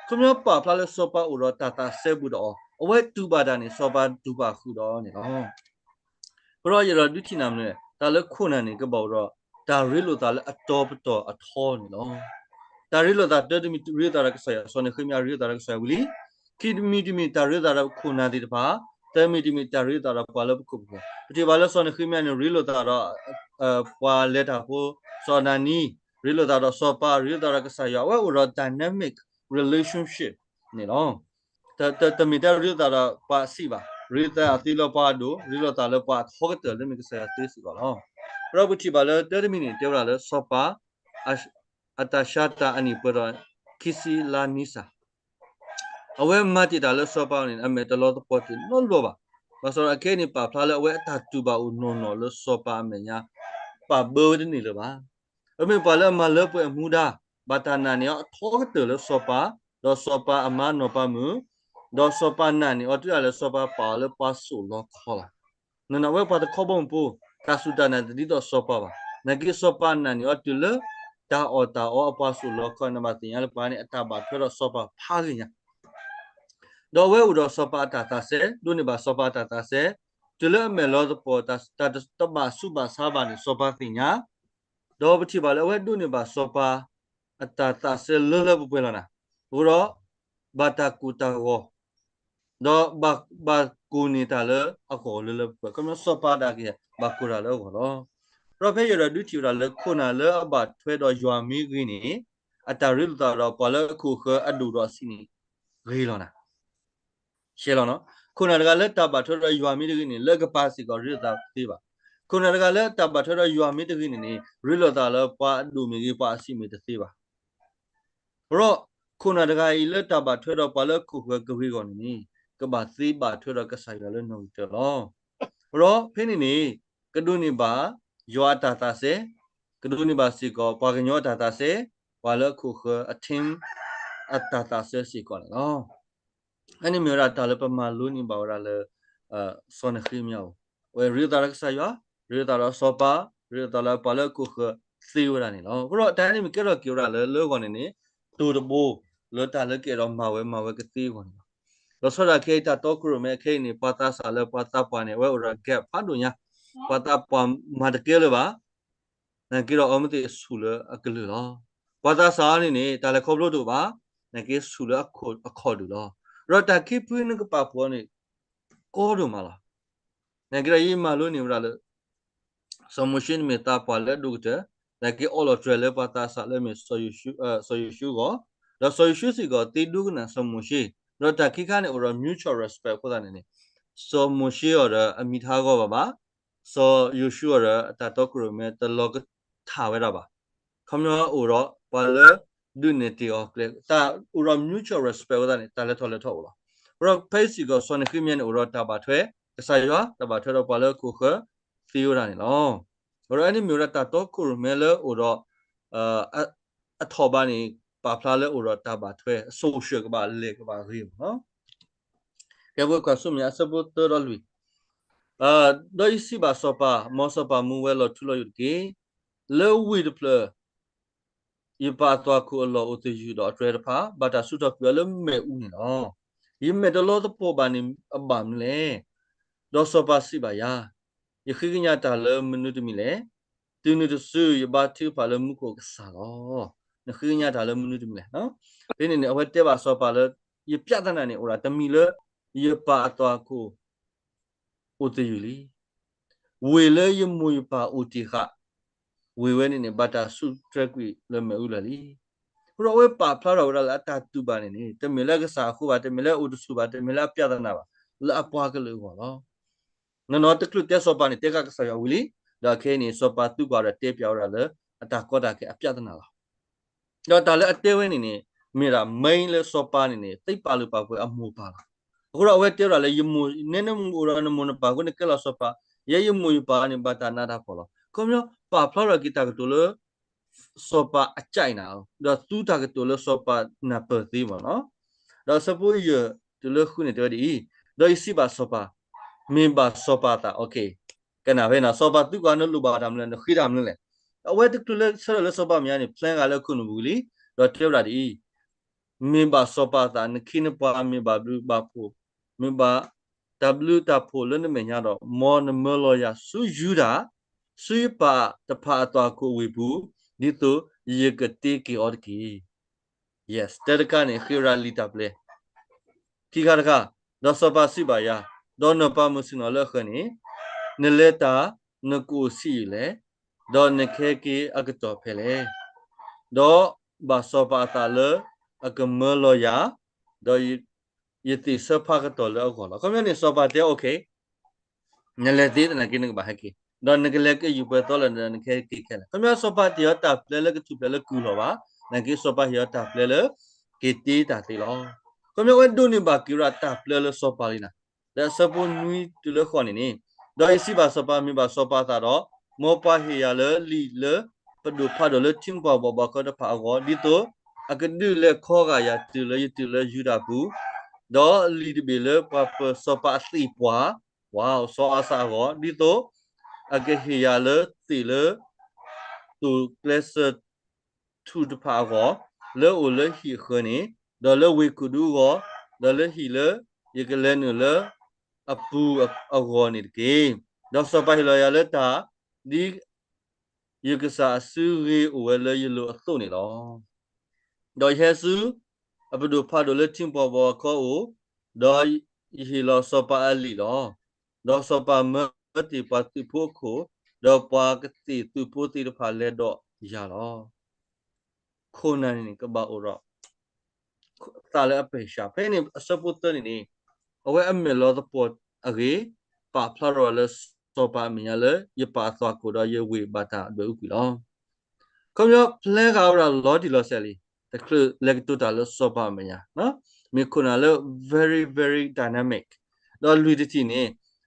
khum pa pla le so pa uro ta se bu do awe tu ba da ne so pa tu ba khu do ne lo pro ya ro du thi na mle ta le khu na ne ka ba ro ta ri lo ta le a to to a tho ne lo ta ri lo ta de mi ri ta ra ka sa ya so ne khim ya ri ta ra ka sa wili ki mi ta ri ta ra khu na di ba te mi ta ri ta ra pa le khu bu pti ba le so ne khim ya ne ri lo ta ra pa le ta po so na ni ri lo ta ra so pa ri ta ra ka sa ya wa ro dynamic relationship ne lo ta mi ta ri ta ra pa si ba ri ta ti lo pa do ri lo ta le pa tho ka te le mi ka sa ya ti si ba lo pro pti ba le te mi ni te ra le so pa atashata ani pero kisi la nisa awe mati da le so pa ni ame de lo to pot no lo ba so ke ni pa pla le awe ta tu ba u no le so pa me nya pa bo de ni le ba ame pa le ma le pu mu da ba ta na ni tho ka te le so pa do so pa ama no pa mu do so pa na ni o tu ya le so pa le pa so lo kho la no na we pa de kho bon pu ta su ta na di do so pa ba na ki so pa na ni o tu le ta o pa su lo kho na ba tin ya le pa ni ata ba phyo do so pa pha gi nya do we u do so pa ta se do ni ba so pa ta se tu le me lo do po ta ba su ba sa ba ni so pa tin nya do ba thi ba le we do ni ba so pa ta se le bu pe la na u ro ba ta ku ta go do ba ku ni ta le a ko le pe ko so pa da ki ba ku ra le go lo pro phe yo du ti ra le khu na le ba thwe do ywa mi gi ni ata ri lo ta do pa le khu kho a du do si ni gi lo naရှင်းလို့နော်ခုနကလည်းတပါထော်ရရွာမိတကိနေလက်ကပါစီကရတာသေးပါခုနကလည်းတပါထော်ရရွာမိတကိနေရလတာလည်းပါဒူမီကြီးပါစီမီတသေးပါရောခုနကကြီးလက်တပါထော်ရပါလက်ခုကကဝေကောနေကပါသေးပါထော်ရကဆိုင်ကလည်းနှုတ်တယ်လို့ရောဖိနေနေကဒုန်ပါရွာတာတာစေကဒုန်ပါစီကပါကညောတာတာစေပါလက်ခုကအထင်းအတာတာစေစီကောနော်အဲ့ဒီမျိုးတာလည်းပမာလူနေပါရလဲစောနခိမြောဝဲရီတာရကဆာယရီတာရစောပါရီတာလပါလကုခစီဝရနေလောဘရောတိုင်းနေကဲတော့ကြောရလဲလောကနေနေတူတဘူလောတာလဲကဲတော့မဝဲကတိကောနေလောစောရခေတာတော့ကရမဲခေနေပတာဆာလဲပတာပါနေဝဲရကဲဖတ်တို့ညာပတာပါမတကဲလပါနကေတော့အမတိဆူလအကလူလောပတာဆာနေနေတာလဲခေါပလို့တို့ပါနကေဆူလအခေါ်တို့လောရောတာခိပွင်းကပါပေါ်နေကောတို့မလားနဂရယီမလို့နေမလားစမရှင်မီတာပါလေဒုတဲ့နကေအော်လော်ထရလေပါတာဆာလေမီဆိုယူရှုကိုတော့ဆိုယူရှုစီကိုတီဒုကနာစမရှိရောတာခိကနေအော် mutual respect ကိုတာနေစမရှိအော်အမိသားကိုပါဆိုယူရှုအော်တာတော့ကရမဲတလောကထားဝဲတာပါခမနောအော်ပါလေဒုနေတီအော်ကလေတာအော် mutual respect ကိုတာနေတာလေထော်လေထော်လားရောဖေးစီကိုစနေခိမြန်အော်တာပါထွဲကစားရတာပါထွဲတော့ပါလေခုခသီယရာနေလောဘာလို့အဲ့ဒီမျိုးရတာတော့ခုမဲလေဟိုတော့အထော်ပါနေပါဖလားလေဟိုတော့တာပါထွဲ social ကပါလေကပါရီနော်ကဲဘကဆုမြတ်စပုတ်တော်လူဒိုစီပါစပါမောစပါမူဝဲလို့ထလို့ယူကေလေဝီဒပလယပါတော့ခုလောအတယူတော့အထရဖာဘာတာဆုတော့ပြလဲမဲဦးနေနော်ယမဲတလို့တော့ပေါ်ပါနေအဗမ်လေဒေါ်စပါစီပါယာယခိကညာတာလမနုတမီလေတူနုတဆူယဘာတိပါလမှုကိုကစားတော့နခိကညာတာလမနုတမီလေနော်ဒီနေအဝတ်တဲပါစောပါလယပြတ်တဲ့နေဩရာတမီလယပါတော့ကိုဥတယူလီဝေလေယမူယပါဥတိခဝေဝဲနေဘာတာဆုထရက်ကွီလမဲဥလလီဘရောဝဲပါဖလာတော်ရလာတာတူပါနေတမီလကစားခုပါတမီလဥတဆူပါတမီလပြတ်တဲ့နာပါ la apa ke lu lo no te klu te sopa ni te ka sa ya wili da ke ni sopa tu kwa da te pya ra le ata ko da ke apya tana la da ta le ate we ni mi ra main le sopa ni tai pa lu pa ko amu pa la ko ra we te ra le yimu ne ne mu ra ne mu na pa ko ne ke la sopa ye yimu pa ni ba ta na da ko lo ko myo pa phla ra ki ta ko le sopa a chai na da tu ta ko le sopa na pa ti mo no da suppose ye tu le khu ni de di da isi ba sopa min ba sopa ta okay kana ve na sopa tu ka no lu ba dam le no khi dam le awe tu le sa le sopa mya ni plan ga le khu nu bu li do te ra di min ba sopa ta ni khi ne pa min ba blu ba pho min ba w ta pho le ne me nya do mo ne mo lo ya su yu da su pa ta pha ta ko we bu di to ye ke te ki or ki yes te ka ni khi ra li ta ple ki ka ka do sopa si ba ya do no pa mu si no le kha ni ne le ta ne ko si le do ne khe ki ak to phe le do ba sopa ta le ak mo lo ya do ye ti sa pha ka to le ko lo ko ni sopa te okay ne le ti na ki ne ba ha ki do ne ke le ke yu pe to le ne khe ki khe le ko sopa ti ta ple le ke tu ple le ku lo ba na ki sopa hi ta ple le ki ti ta ti lo ko we do ni ba ki ra ta ple le sopa li na da sa po nui tu le kho ni do isi ba sopa mi ba sopa ta do mo pa hi ya le li le pa do pha do le tim pa ba ko da pha go di to ak du le kho ga ya tu le yu da bu do li de be le pa sopa si pwa wow so asa go di to ak hi ya le ti le tu place tu de pha go le o le hi kho ni do le we ku du go do le hi le ye ke le nu le apu ago ni ke do sopa hi lo ya le ta di ye ke sa su ri o le ye lo a to ni lo do ye su apu do pha do le tim po bo ko o do hi lo sopa ali lo do sopa ma ti pa ti pho ko do pa ke ti tu pho ti de pha le do ya lo ko na ni ka ba o ro ta le a pe sha pe ni support ni awe a me lo the pot age pa phla ro le sopa mi ya le ye pa swa ko do ye we ba ta do ku lo ko yo plan ga ra lo di lo se li the clue leg to ta lo sopa mi ya no mi ko na le very very dynamic do lu ti ni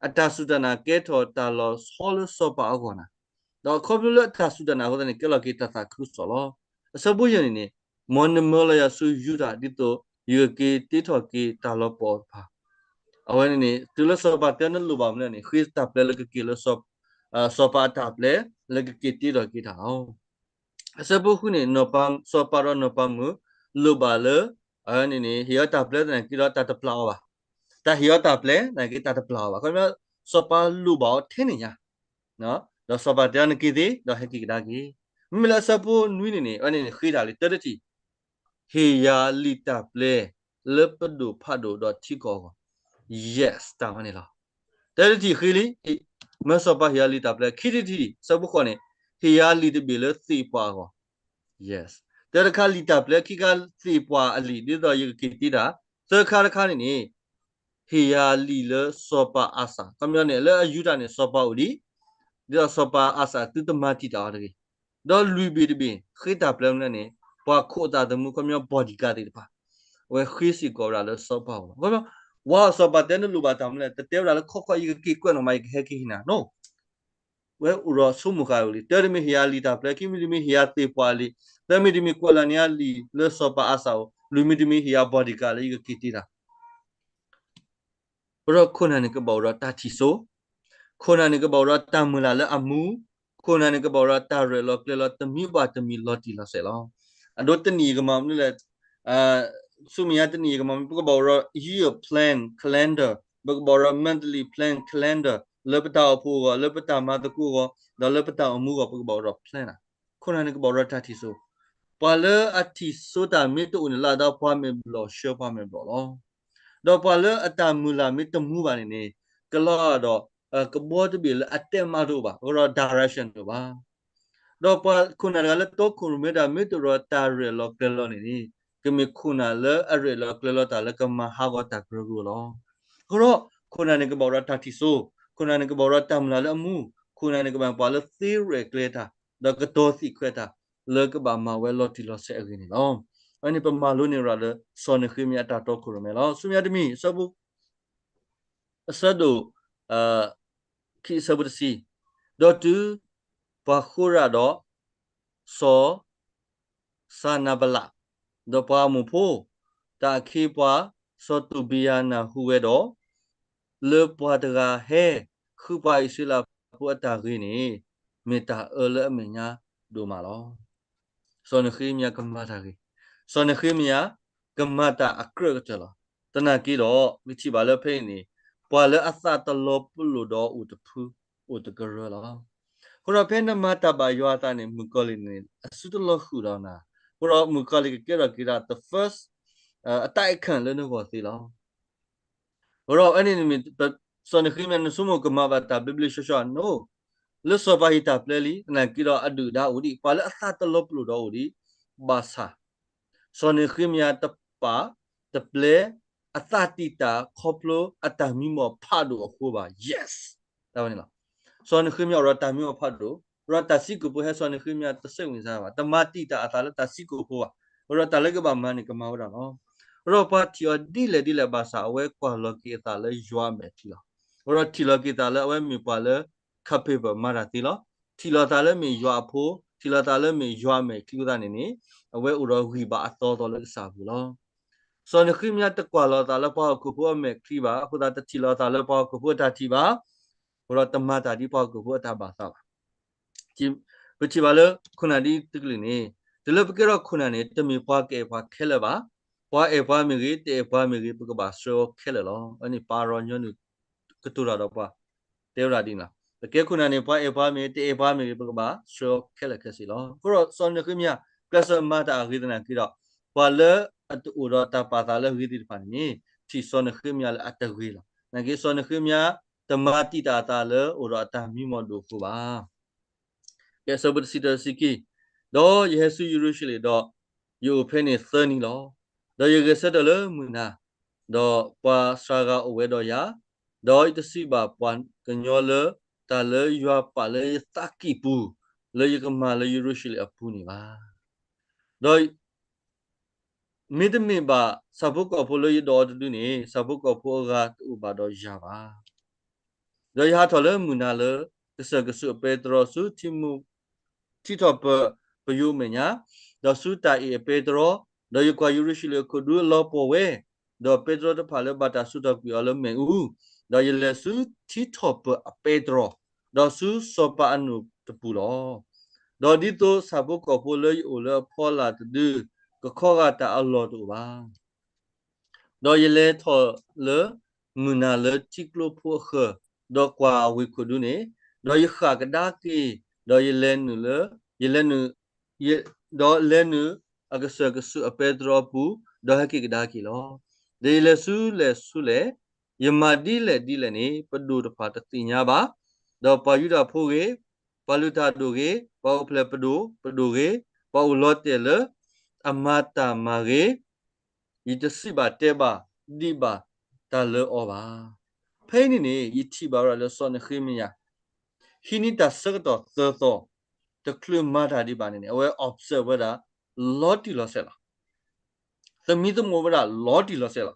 ata su da na ke tho ta lo so lo sopa ko na do ko lo ta su da na ko ni ke lo ki ta ta khu so lo sa bu ye ni mon mo lo ya su yu da di to yu ki ti tho ki ta lo po pha awan ni tu lo sopa te na lu ba mle ni khis ta ple lo ki lo sopa ta ple lo ki ti do ki ta sa bu khu ni no pam sopa ro no pam mu lu ba le ani ni hi ta ple na ki lo ta ta pla ba ta hi ta ple na ki ta ta pla ba ko sopa lu ba the ni ya no do sopa te na ki ti do he ki da ki mi la sa bu nui ni ani ni khi da li te ti he ya li ta ple le pa do pha do do ti ko yes ta ma ni la te ti khi li ma sopa hi ya li ta ple khi ti sa bu ko ni he ya li de be le si pa ko yes แต่ละคาลิตาเปลคิกาสีปวาอลีดิดอยกิติดาเซคาคานี่เฮียลีเลซอปาอาซาคำยันเนี่ยเลอายุดาเนี่ยซอปาอุลีดิดซอปาอาซาตุตมาติตาเลยดอลุยบีดบีခိตาเปลเนี่ยปวาโคตาตมุคำยันบอดี้การ์ดดิปะเวခိสิกอราเลซอปาคำยันว่าซอปาเตนลูบาตามเลยแต่เตวราเลข้อข้ออีกกี่กวนออกมาอีกเฮกิหินะ no เวอุรอสุมุกาอุลีเตอร์มีเฮียลีตาเปลคิมิมีเฮียเตปวาลีเตมีดิมีควลานียลีเลสอปาอาซาลูมิดิมีเฮียบอดี้การ์ดอีกกี่ตีดาเพราะคนนั้นก็บอกว่าตาทิโซคนนั้นก็บอกว่าตามุลาเลอามูคนนั้นก็บอกว่าตาเรลอกเลลอตมีบาตมีลอติลาเซลอันดตนีก็มานี่แหละสุมียตนีก็มาก็บอกว่า year plan calendar บอกว่า monthly plan calendar เลปตาพูก็เลปตามาตะกูก็ดอเลปตาอมูก็บอกว่า plan นะคนนั้นก็บอกว่าตาทิโซปาเลอทิโซตามิตุอุนลาดาพาเมบลอเชพาเมบลอတော့ပါလအတမူလာမတမှုပါနေကလာတော့ကဘောတပြီအတက်မတော့ပါဟော direction တော့ပါတော့ပါခုနကလည်းတော့ခုမေတာမေတ္တရတာရလောကလောနေကမေခုနလည်းအရလောကလောတာလည်းကမဟာဝတာကရူလောဟောခု kuna ne ke bora tati so kuna ne ke bora tamla la mu kuna ne ke bang pa le theory kleta da ke to si kweta le ke ba ma we lo ti lo se agini lo ani pa ma lo ni ra le so ne khimi ata to ko me lo su mya de mi sabu asado ki sabu si do tu pa khura do so sanabala do pa mu pho ta khi pa so tu biya na huwe do le pa daga he khu pa isila pu ta gi ni meta ele me nya do ma lo so ne khimi ka ma ta gi so ne khimi ka ma ta akra ka lo tana ki do mi chi ba le phe ni pa le asa ta lo pu lo do u tu phu u tu ka ro lo ကိုရဖဲနမတာပါရွာတာနေမူကောလီနေအစုတလခုတော့နာကိုရမူကောလီကဲရကီရာ the first အတိုက်ခံလည်းနော်စီလောကိုရအဲ့ဒီမီစောနခိမန်ဆုမကမဘာတာဘီဘလီရှောရှောနိုလစောပါဟီတာပလေလီနာကီရာအဒူဒါဦးဒီပါလအသတလပလူတော့ဦးဒီဘာသာစောနခိမယာတပါတပလေအသတိတာခေါပလိုအတမီမောဖာဒူအခုပါ yes ဒါဝင်လား so ne khimya ra ta mi wa phat do ra ta si ko po he so ne khimya ta sai win sa ba ta ma ti ta ata la ta si ko po wa ra ta le ka ba man ni ka ma wa da no ro pa ti o di le ba sa awe kwa lo ki ta le ywa me ti la ra ti lo ki ta le awe mi pa le kha phe ba ma ra ti lo ti lo ta le mi ywa pho ti lo ta le mi ywa me ki da ni awe u ro wi ba a to le sa bu lo so ne khimya ta kwa lo ta le pa ko po me ki ba ko ta ti lo ta le pa ko po ta ti ba ဘရတမတာဒီပေါ့ကိုဘတာပါသာဒီပချိပါလခုနဒီတကလနေဒီလပကေရခုနနေတမီပွားကေပွားခဲလပါပွားအေပွားမီရီတေပွားမီရီပကပါဆောခဲလလောအနိပါရောညနုကတူရတော့ပါတေရဒီနာတကဲခုနနေပွားအေပွားမီတေပွားမီရီပကပါဆောခဲလခဲစီလောကိုရစောနခမီကလစမတာဂိဒနာကိတော့ပွာလအတူရတာပါတာလဂိဒီဖာနီတီစောနခမီလအတဂီလောနဂေစောနခမီ တမတိတာတာလေဩရတာမိမတို့ကိုပါကဲဆဘတ်စီတစီကီတော့ယေဆုယရုရှိလေတော့ယိုဖဲနေသနီလောတော့ယေကဆက်တယ်လေမနာတော့ပွာစာကအဝဲတော့ရတော့တစီပါပွန်ကညောလေတာလေရွာပါလေတကီပူလေယကမလေယရုရှိလေအပူနေပါတော့မိဒမီပါစဘုကဖိုလေတော့တူနေစဘုကဖိုကဥပါတော့ရပါ do ya thole munale kese kesu petro su timu titop pyu menya do su ta e petro do yu kwa yurishile ko du lo po we do petro de phale bata su do pi ole me u do yele su titop petro do su so pa anu te pu lo do di to sabu ko po le o le phola de ko kho ga ta allo to ba do yele tho le munale tiklo pho khe တော့ကွာဝီခုဒုနေတော့ရခကဒါကီတော့ရလဲနုလရလဲနုရတော့လဲနုအကဆကဆူအပေဒရပူတော့ဟကိကဒါကီလောဒေလဆူလဲယမဒီလဲနေပဒူတဖာတတိညာပါတော့ပယူတာဖိုးကေပလူတာဒိုကေပေါဖလပဒူကေပေါလော့တဲလအမတာမာကေဤတစီပါတဲပါဒီပါတလောဩပါ ဖိနေနေယတိပါရလစောနခိမယာဟိနိတဆကတော့သောတကလမတာဒီပါနေအဝဲ observe တာ lot တီလောဆဲလာသမီးသမဝရ lot တီလောဆဲလာ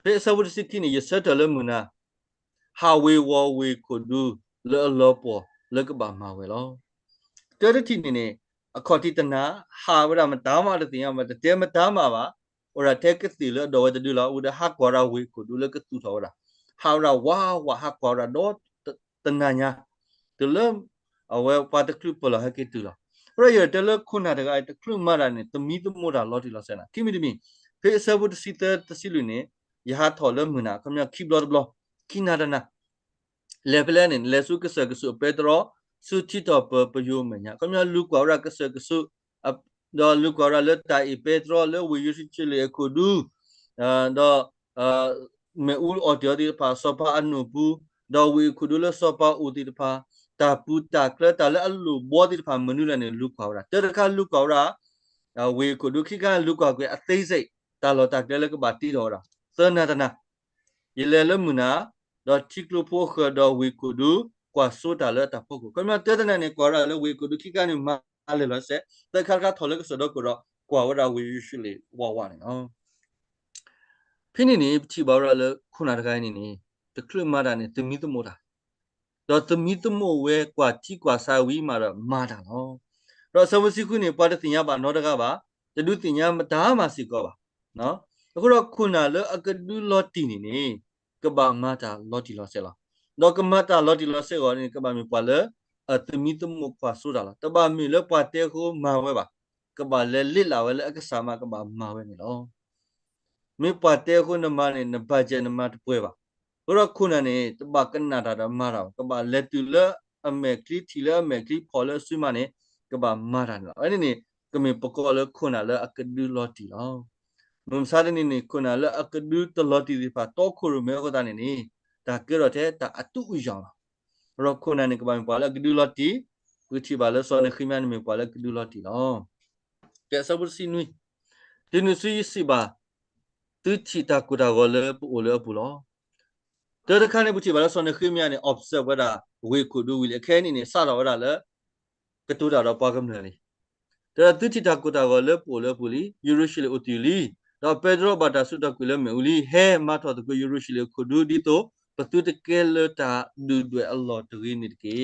ဖေဆဝရစကိနေယဆတလမနာဟာဝေဝဝေကိုဒူလောပေါ်လကဘာမဝဲလောတရတိနေနေအခေါ်တိတနာဟာဝရမတားမတတင်ရမတဲမတားမှာပါဟိုရတက်ကစီလတော့ဝတဒူလာဥဒဟာကွာရဝေကိုဒူလကတူထောရာ how ra wa ha kwa ra do tananya de le awe pa de club la ha ke tu la ra ye de le khuna de ga de club ma ra ne tmi tu mo ra lo ti la sa na ti mi fe sa bu si ta si lu ne ya ha tho le mu na khamya keep lo kina da na level ne le su ke sa ke su pedro su ti to pe yo me nya khamya lu kwa ra ke sa ke su do lu kwa ra le ta i pedro le we yu si chi le ko du do me ul audio di pa sopa anu pu do we kudula sopa uti pa ta pu ta kla ta le alu bo di pa menu la ne lu kwa ra te ka lu kwa ra we kudu ki ka lu kwa kwe a thai sai ta lo ta kle le ka ba ti do ra sa na ta na ye le muna do tiklo po kho do we kudu kwa so da le ta pho ko ko ma te de ne kwa ra le we kudu ki ka ni ma le lo se ta kha ka tho le so do ko do kwa wa da we usually wa ne no phini ni chi ba ra le khuna da kai ni the clue ma da ni the mi the mo da do the mi the mo we kwa ti kwa sa wi ma da ma da no do so si khu ni pa de tin ya ba no da ka ba te du tin ya ma da ma si ko ba no အခုတော့ခုနလအကဒူလော်တီနေကဘာမတာလော်တီလော်ဆဲလာတော့ကမတာလော်တီလော်ဆဲကောနေကဘာမီပွာလအတမီတမပွာဆိုတာလာတဘာမီလပွာတဲခိုမာဝဲပါကဘာလဲလစ်လာဝဲလဲအကဆာမကဘာမာဝဲနေလောမီပွာတဲခိုနမနေနဘဂျန်နမတပွဲပါဘရခုနနေတဘာကနာတာမာတာကဘာလက်တူလအမေကလီတီလအမေကလီဖော်လဆွေမနေကဘာမာတာနော်အဲ့ဒီနေကမီပကောလခုနလအကဒူလော်တီလောမုံစားနေနေခုနလအကဒူတလော်တီဒီပါတော့ခုရမဲကတာနေနေတာကရတဲ့တာအတူဥကြောင်းရောခုနနေကဘာမပွာလကဒူလော်တီဝချီပါလစောနေခိမန်မေပွာလကဒူလော်တီလောကဲဆဘစီနွီဒီနုစီစီပါတူချီတာကူတာဂောလေပူလေပူလောတဲ့ခါနေပူချီပါလစောနေခိမန်နေ observe ဝဒါဝေကူဒူဝီလေခဲနေနေစတော့ဝဒါလေကတူတာတော့ပွားကမလေတဲ့တူချီတာကူတာဂောလေပူလီယူရရှိလေအိုတီလီတော့ပေဒရိုဘာတာဆုတကူလေမေဦးလီဟဲမတော်တကူယူရရှိလေခုဒူဒီတိုပတူတကဲလတာဒူဒွေအလောတရီနိကေ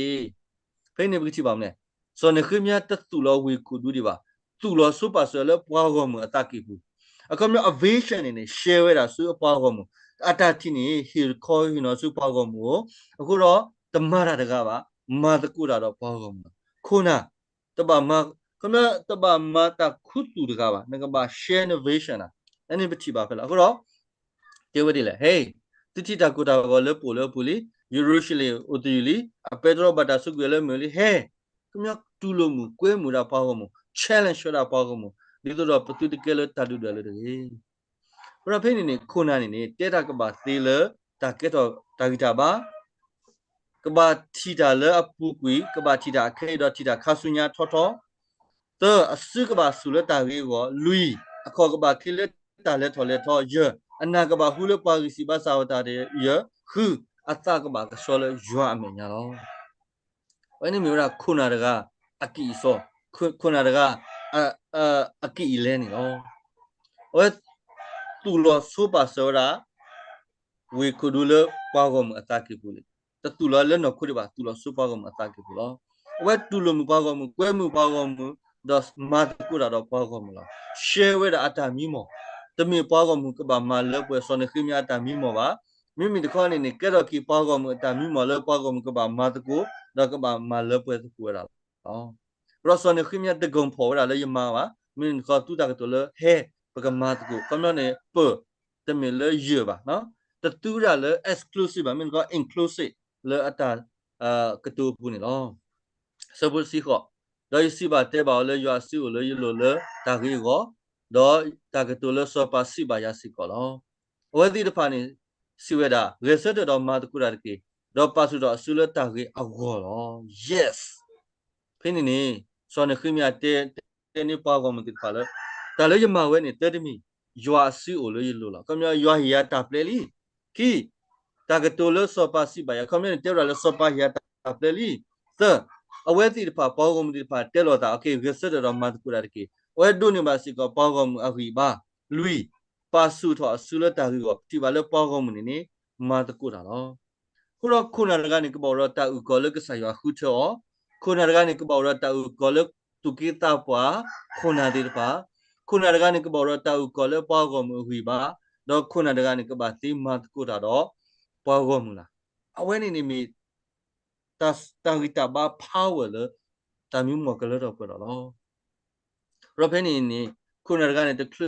ဖိနေပူချီပါမလဲစောနေခိမန်တတူလောဝေကူဒူဒီပါတူလောဆုပါဆွဲလေပွားကောမအတကိဘူးအခုမျိုး aviation နေ share ဝဲတာဆုအပွားကောမအတာတိနေ hill call ဟိနော်ဆုပွားကောမအခုတော့တမရတကပါမာတကူတာတော့ပွားကောမခုနတပမခမတပမတာခုတူတကပါငကပါ share innovation အဲ့ဒီပတိပါဖလားအခုတော့တေဝတိလေ hey တတိတာကူတာကောလေပိုလေပူလီ usually ဥတီလီအပေဒရောဘတာဆုကွေလေမလီ hey ခမတူလို့မူကွဲမူတာပွားကောမ challenge တာပွားကောမဒီတော့ပတူတကဲလေတာတူတယ်လေဘရဖိနေနေခုနာနေတဲတာကပါသေးလေတာကဲတော့တာဂီတာပါကဘာတီတာလေအပူကွီကဘာတီတာခဲတော့တီတာခါဆုညာထောထောတော့အစုကဘာဆူလေတာကြီးကိုလူအခေါ်ကဘာခိလေတာလေထောလေထောရအနာကဘာဟူလေပါရီစီဘာစာဝတာတဲ့ရခုအသကဘာကစောလေရွာအမေညာတော့ဝိနေမျိုးရာခုနာတကအကီစောခုနာတကအကီလဲနေတော့ဝဲတူလောဆူပါစောရာဝေကူဒူလပွားကောမအတကိပူလေတတူလောလဲနော်ခုဒီပါတူလောဆူပွားကောမအတကိပူလောဝဲတူလောမပွားကောမကွဲမှုပွားကောမဒါမတ်ကူတာတော့ပွားကောမလားရှဲဝဲတာအတာမီမောတမီပွားကောမကဘာမလဲပွဲစောနေခိမြအတာမီမောပါမိမိတခေါနေနေကဲတော့ကီပွားကောမအတာမီမောလဲပွားကောမကဘာမတ်ကူတော့ကဘာမလဲပွဲကူရတာအော်ရောစောနေခိမြတကုံဖော်ရလဲယမပါမင်းခေါ်တူတာကတူလဲဟဲပကမတ်ကူကမ္လောနေပတမီလဲရပါနော်တတူရလဲ exclusive ပါမင်းက inclusive လဲအတာကတူပူနေလောစပုစီခောဒါရစီပါတဲပါလဲရွာစီကိုလဲရလို့လဲတာကြီးကောတော့တာကတူလဲစောပါစီပါရစီကောလောဝဲဒီတဖာနေစီဝဲတာရေစတဲ့တော့မာတကူရတကေတော့ပါစုတော့အဆူလဲတာကြီးအကောလော yes ဖိနေနေစောနေခိမြတဲနေပါကောမတိဖာလဲတာလဲရမဝဲနေတဲတမီရွာစီကိုလဲရလို့လားကမြရွာဟီယာတာပလေလီကီတာကတူလဲစောပါစီပါရကမြတဲရလဲစောပါဟီယာတာပလေလီသအဝဲတိတဖာပေါကောမတိတဖာတဲလို့တာโอเคရေစတဲ့တော့မာတကူရတကေဝဲဒုန်ပါစီကောပေါကောမအခီပါလူပါစုထောအဆူလဲတာကြီးကောတိပါလဲပေါကောမနေမာတကူတာလောခုတော့ခုနရကနေကဘောရတာဥကောလကဆာယခုချောခုနရကနေကဘောရတာဥကောလတုကိတာပွာခုနဒီတပါခုနရကနေကဘောရတာဥကောလပေါကောမဟီပါတော့ခုနရကနေကဘာတိမာတကူတာတော့ပေါကောမလားအဝဲနေနေမီတာဂီတာဘာ power လေတာမျိုးမော်ကလေးတော့ပြောတော့ရဖနေနေခုနကနေတခလ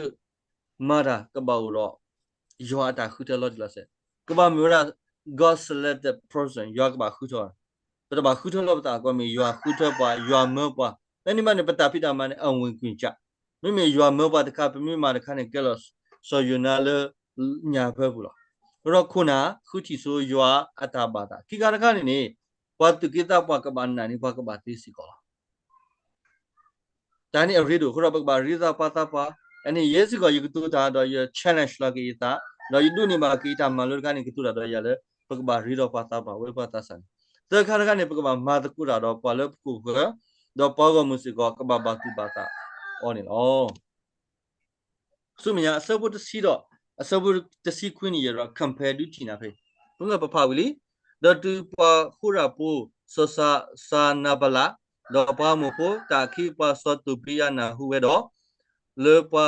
မာတာကဘောတော့ရွာတာခုတလို့ဒီလားစကဘာမျိုးရာ God select the person ရွာကဘာခုတော့ပတဘာခုတော့တာကွာမီရွာခုတော့ပါရွာမောပါအဲ့ဒီမနဲ့ပတာဖိတာမနဲ့အဝင်ကွင်ကြမိမိရွာမောပါတခါပမိမာတခါနဲ့ကဲလို့ဆိုယူနာလညာဖဲဘူးလားတော့ခုနခုတီဆိုရွာအတာပါတာခိကရကနေနေဘာတုကိတာပါကဘာနာနေဘာကဘာသိစီကောဒါနေအရီတို့ခရဘကဘာရီသာပါတာပါအဲ့ဒီယေစီကိုယူတူတာတော့ challenge လာကိတာ no you do ni ma kita malur kan kita dah ya le pagba rido pata ba we pata san te khar kan ni pagba ma ta ku da do pa le ku ga do pa go musik go ka ba tu ba ta on ni lo su mi ya sa bu de si do sa bu de si kwin ni ya compare du ti na phe bu nga pa pha wi li do tu pa khu ra pu so sa na bala do pa mo po ta khi pa so tu pi ya na hu we do le pa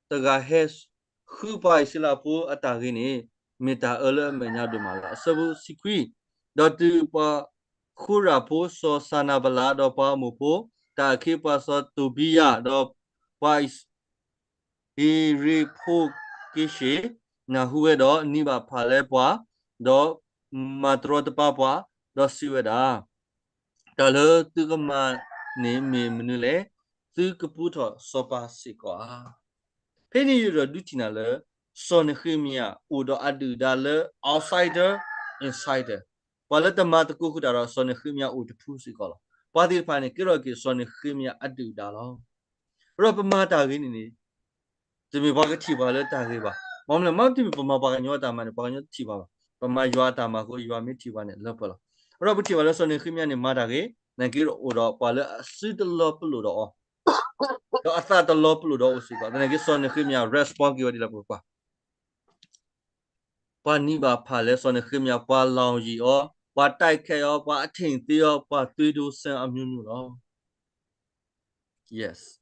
ta ga hes khu pa si la pu ata gi ni mi ta ele me nya do ma la sa bu si kwi do tu pa khu ra pu so sa na bala do pa mo po ta khi pa so tu pi ya do pa ri phu ki she na hu we do ni ba pha le pwa do ma tro ta pa pwa do si we da ta le tu ka ma ne me mnu le tu ka pu tho so pa si kwa phe ni yu do du ti na le so ne khi mi ya u do adu da le outsider insider pa le ta ma ta ku khu da ro so ne khi mi ya u tu phu si ko lo pa ti pha ne ki ro ki so ne khi mi ya adu da lo ro pa ma ta gi ni这边把个提拔了打给吧，我们忙这边不嘛把个鸟打嘛的，把个鸟提拔吧，把嘛药打嘛个药没提拔呢，乐不了。我不提拔了，说你后面的嘛打给，那给我了，把了死的老不路的哦，要阿萨的老不路的我是个，那个说你后面 respond 给我的了不吧，把你把怕了，说你后面把老医哦，把带开哦，把听的哦，把对头生阿မျိုးမျိုး了 ，yes。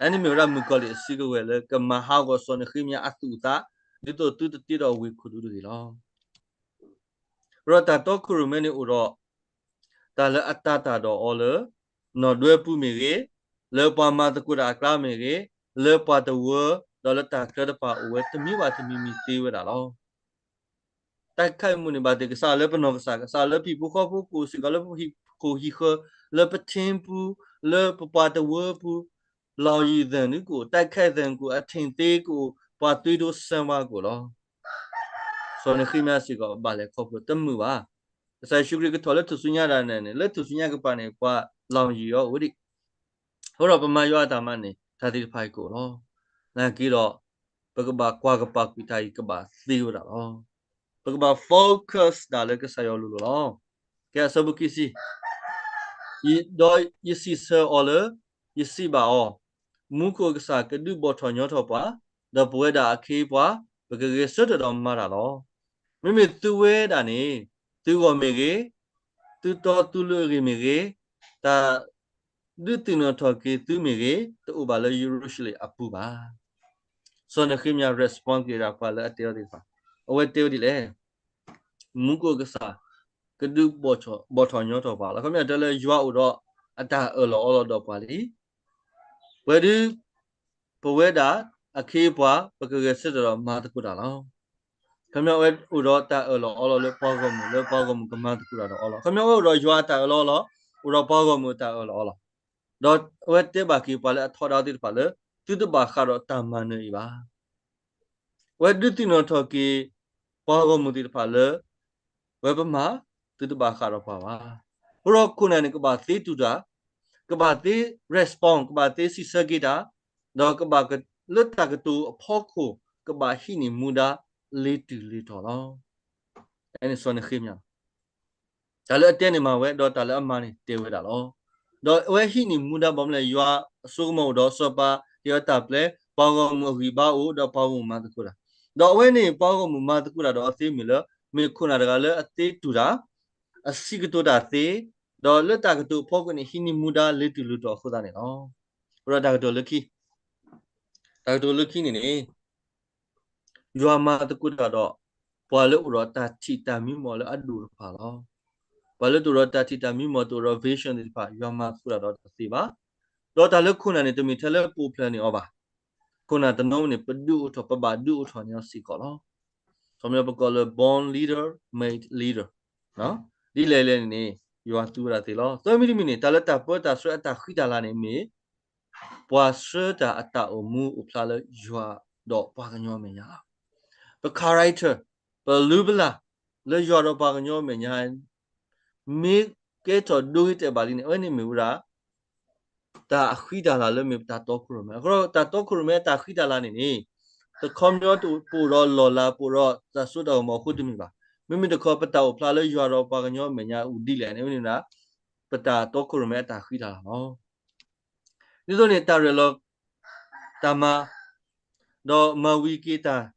အဲ့ဒီမျိုးရမကောလေစီကဝဲလေကမဟာကိုစောနေခိမြအတူတာဒီတော့တူတီတော့ဝေခုဒူဒီလောရတာတော့ခုရမနေဥတော့တာလအတတာတော့အော်လေနော်ဒွဲပူမီရေလေပါမတကူရာကလာမီရေလေပါတဝဒေါ်လတာကရပါဝဲတမီပါတမီမီသေးဝဲတာလောတိုက်ခိုက်မှုနေပါတဲ့ကစားလေပနောကစားလေပြီဘူးခေါ်ဘူးကိုစီကလေဘူးဟီကိုဟီခလေပချင်းပူလေပပါတဝပူလော်ရည်တဲ့နကိုတိုက်ခိုက်တဲ့ကိုအထင်သေးကိုပါသွေးတို့ဆမ်းပါကိုလောစောနေခိမစီကဘာလေခေါ်ဘူးတမှုပါsai shukri ke thole tu sunya da ne le tu sunya ke pa ne kwa long yi yo wudi ho ro pa ma yo ta ma ne tha ti phai ko lo na ki ro pa ka ba kwa ka pa ki thai ka ba si yo da lo pa ka ba focus da le ka sa yo lu lo ke sa bu ki si yi do yi si se o le yi si ba o mu ko ka sa ka du bo tho nyo tho pa da bwe da a khi pa pa ka ge sa da ma da lo mi mi tu we da ni tu go me ge tu to tu lu ge me ge ta du tu no tho ke tu me ge tu ba le usually apu ba so na khim ya respond ke ra pa le atel di pa o we tel di le mu ko ka sa ka du bo tho nyo tho ba la kham ya de le ywa u do ata o lo do pa li we du po we da a ke pa pa ke ge sit do ma ta ku da lo kham ya we u do ta o lo le pa go mu ka ma ta ku da do o lo kham ya we u do ywa ta o lo u do pa go mu ta o loတော့ဝက်တဲ့ဘာကီပါလေထော်တော်တိပါလေသူတဘာခါတော့တာမန်နေပါဝက်ဒတိနော်ထော်ကီဘောကမှုတိပါလေဝက်ပမာသူတဘာခါတော့ပါပါဘရောခုနနေကဘာသေးတူတာကဘာသေး response ကဘာသေးစီစဂီတာတော့ကဘာကလွတ်တာကတူအဖို့ခုကဘာဟိနေမူတာလေးတူလေးတော်တော့အဲ့ဒီဆိုနေခိမြဒါလည်းအတဲနေမှာဝဲတော့တာလည်းအမှန်နေတေဝဲတာလောတော့ဝဲဟိနေမူတာဘာမလဲရွာအစိုးမောတော့စပါတရတာပလေပေါကောမဟိဘာအိုတော့ပေါမမတကူတာတော့ဝဲနေပေါကောမမတကူတာတော့အသေးမီလမေခုနာတကလည်းအသေးတူတာအစီကတူတာသေးတော့လက်တာကတူဖောကနေဟိနေမူတာလက်တူလို့တော့ခုတာနေနော်ဘရတာကတူလခိတာကတူလခိနေနေရွာမတကူတာတော့ပွာလို့တော့တာချီတာမီမော်လည်းအဒူဖာလောဘာလို့တူတော့တာချီတာမီမော်တူတော့ vision ဒီဖာရွာမကူတာတော့သိပါတော့တာလည်းခုနနေတမီထလည်းပူ plan နေဩပါခုနတနောနေပဒူထပဘာဒူထညစီကောလောဆိုမြပကောလ born leader made leader နော်ဒီလေလေနေရွာတူတာတေလောသောမီမီနေတာလက်တာပေါ်တာဆွဲတာခိတာလာနေမီပွာဆွဲတာအတာအမှုဥဖလာလေရွာတော့ပွာကညောမညာပ character ပလူဘလာလေရွာတော့ပွာကညောမညာမေကဲတော့ဒူဟိတဲ့ပါလီနေအဲ့နေမီဦးလားတာခိတာလာလေမေတာတော့ခုရမယ်အခုတော့တာတော့ခုရမယ်တာခိတာလာနေနေ the community puro lola puro the suit of Mohudimiba. Mimi the copeta plalo you are paganyo menya udile and even na pata tokurmeta hida. Oh, this only tarelo tama do mawikita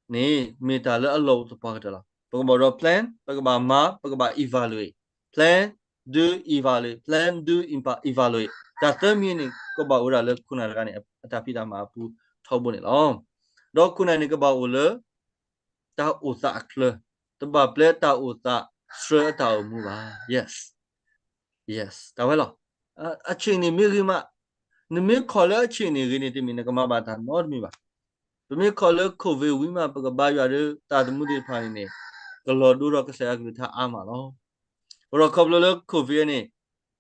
ne metala allow to pagatala. Pagaba plan, pagaba ma, pagaba evaluate. Plan, do evaluate. Plan, do evaluate. That's the meaning. Kaba ura le kuna gani atapida ma pu thobone long. Do kuna ni kaba ula ta usa akle. Taba ple ta usa stre ta mu ba. Yes. Yes. Ta wala. A chini mi ma. Ni mi kola chini gini ti mi na kama ba ta not mi ba. Mi kola COVID wi ma pagaba ya de ta mu di pa ni. Kalau dulu aku saya kita amal loh. Kalau kau belum COVID ni,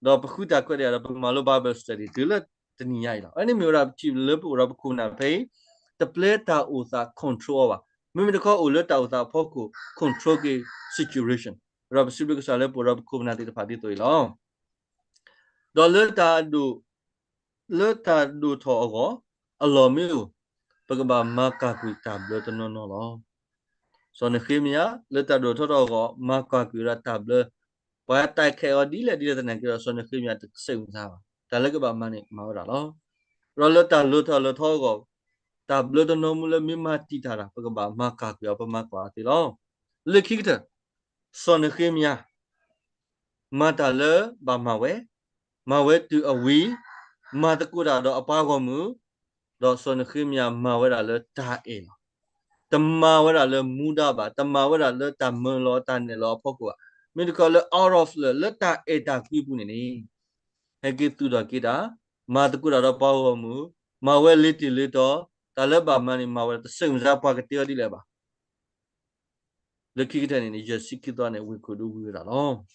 dah aku tak kau dia dah malu Bible study tu lah terniai lah. Ini mula cip lep orang kuna pay, tapi tak usah control apa. Mungkin kau ulat tak usah fokus control ke situation. Orang sibuk sahaja orang kuna tidak padi tu lah. Dah letak du thau agak, Allah miu, bagaimana maka kita boleh tenang lah. So ni kimia letak du thau agak maka kita tak boleh. Wah tai kaya dia tanah kira so nak kimia tu sehingga. Tapi ke bapa ni mau dah loh. Kalau tak go. Tak boleh tu nomula mimati thara. Pakai bapa maka kaya apa maka hati loh. Lekih kita. So nak kimia. Mata le bapa mawe tu awi. Mata kuda do apa kamu. Do so nak kimia mawe dah le tak el. Temawe dah le muda ba. Temawe dah le tak melo tan lo apa kuah. Mereka kalau out of le tak tak kipu ni. Hegi tu dah kita, mata ku dah tahu kamu, mawe liti lito, talab mana mawe terseng siapa ketia di leba. Leki kita ni jadi kita ni we kudu we dah loh.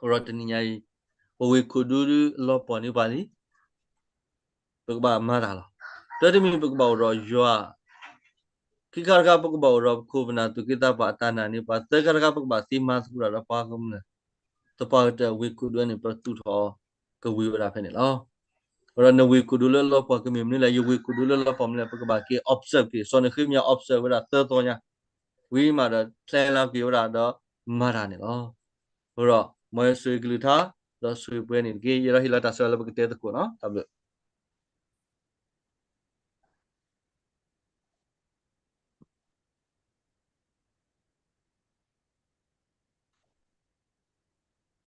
Orang tu ni nyai, we kudu lo pani bali, berba marah lah. Tadi mimi berba orang jua. Kikar kapa berba orang ku benar tu kita pak tanah ni pak. Tekar kapa berba timas ku dah apa kamu ni. Tepat we kudu ni pertu thau ke we berapa ni loh. Orang nak wik kudu lah apa ke mem ni lah, you wik kudu lah apa mula apa ke baki observe ke, so nak kimia observe dah tertonya, we mana plan lah ke orang dah marah ni lah, orang mau sui gelita, dah sui puan ni, ke, ia hilang tak salah begitu tu kau na, tablet.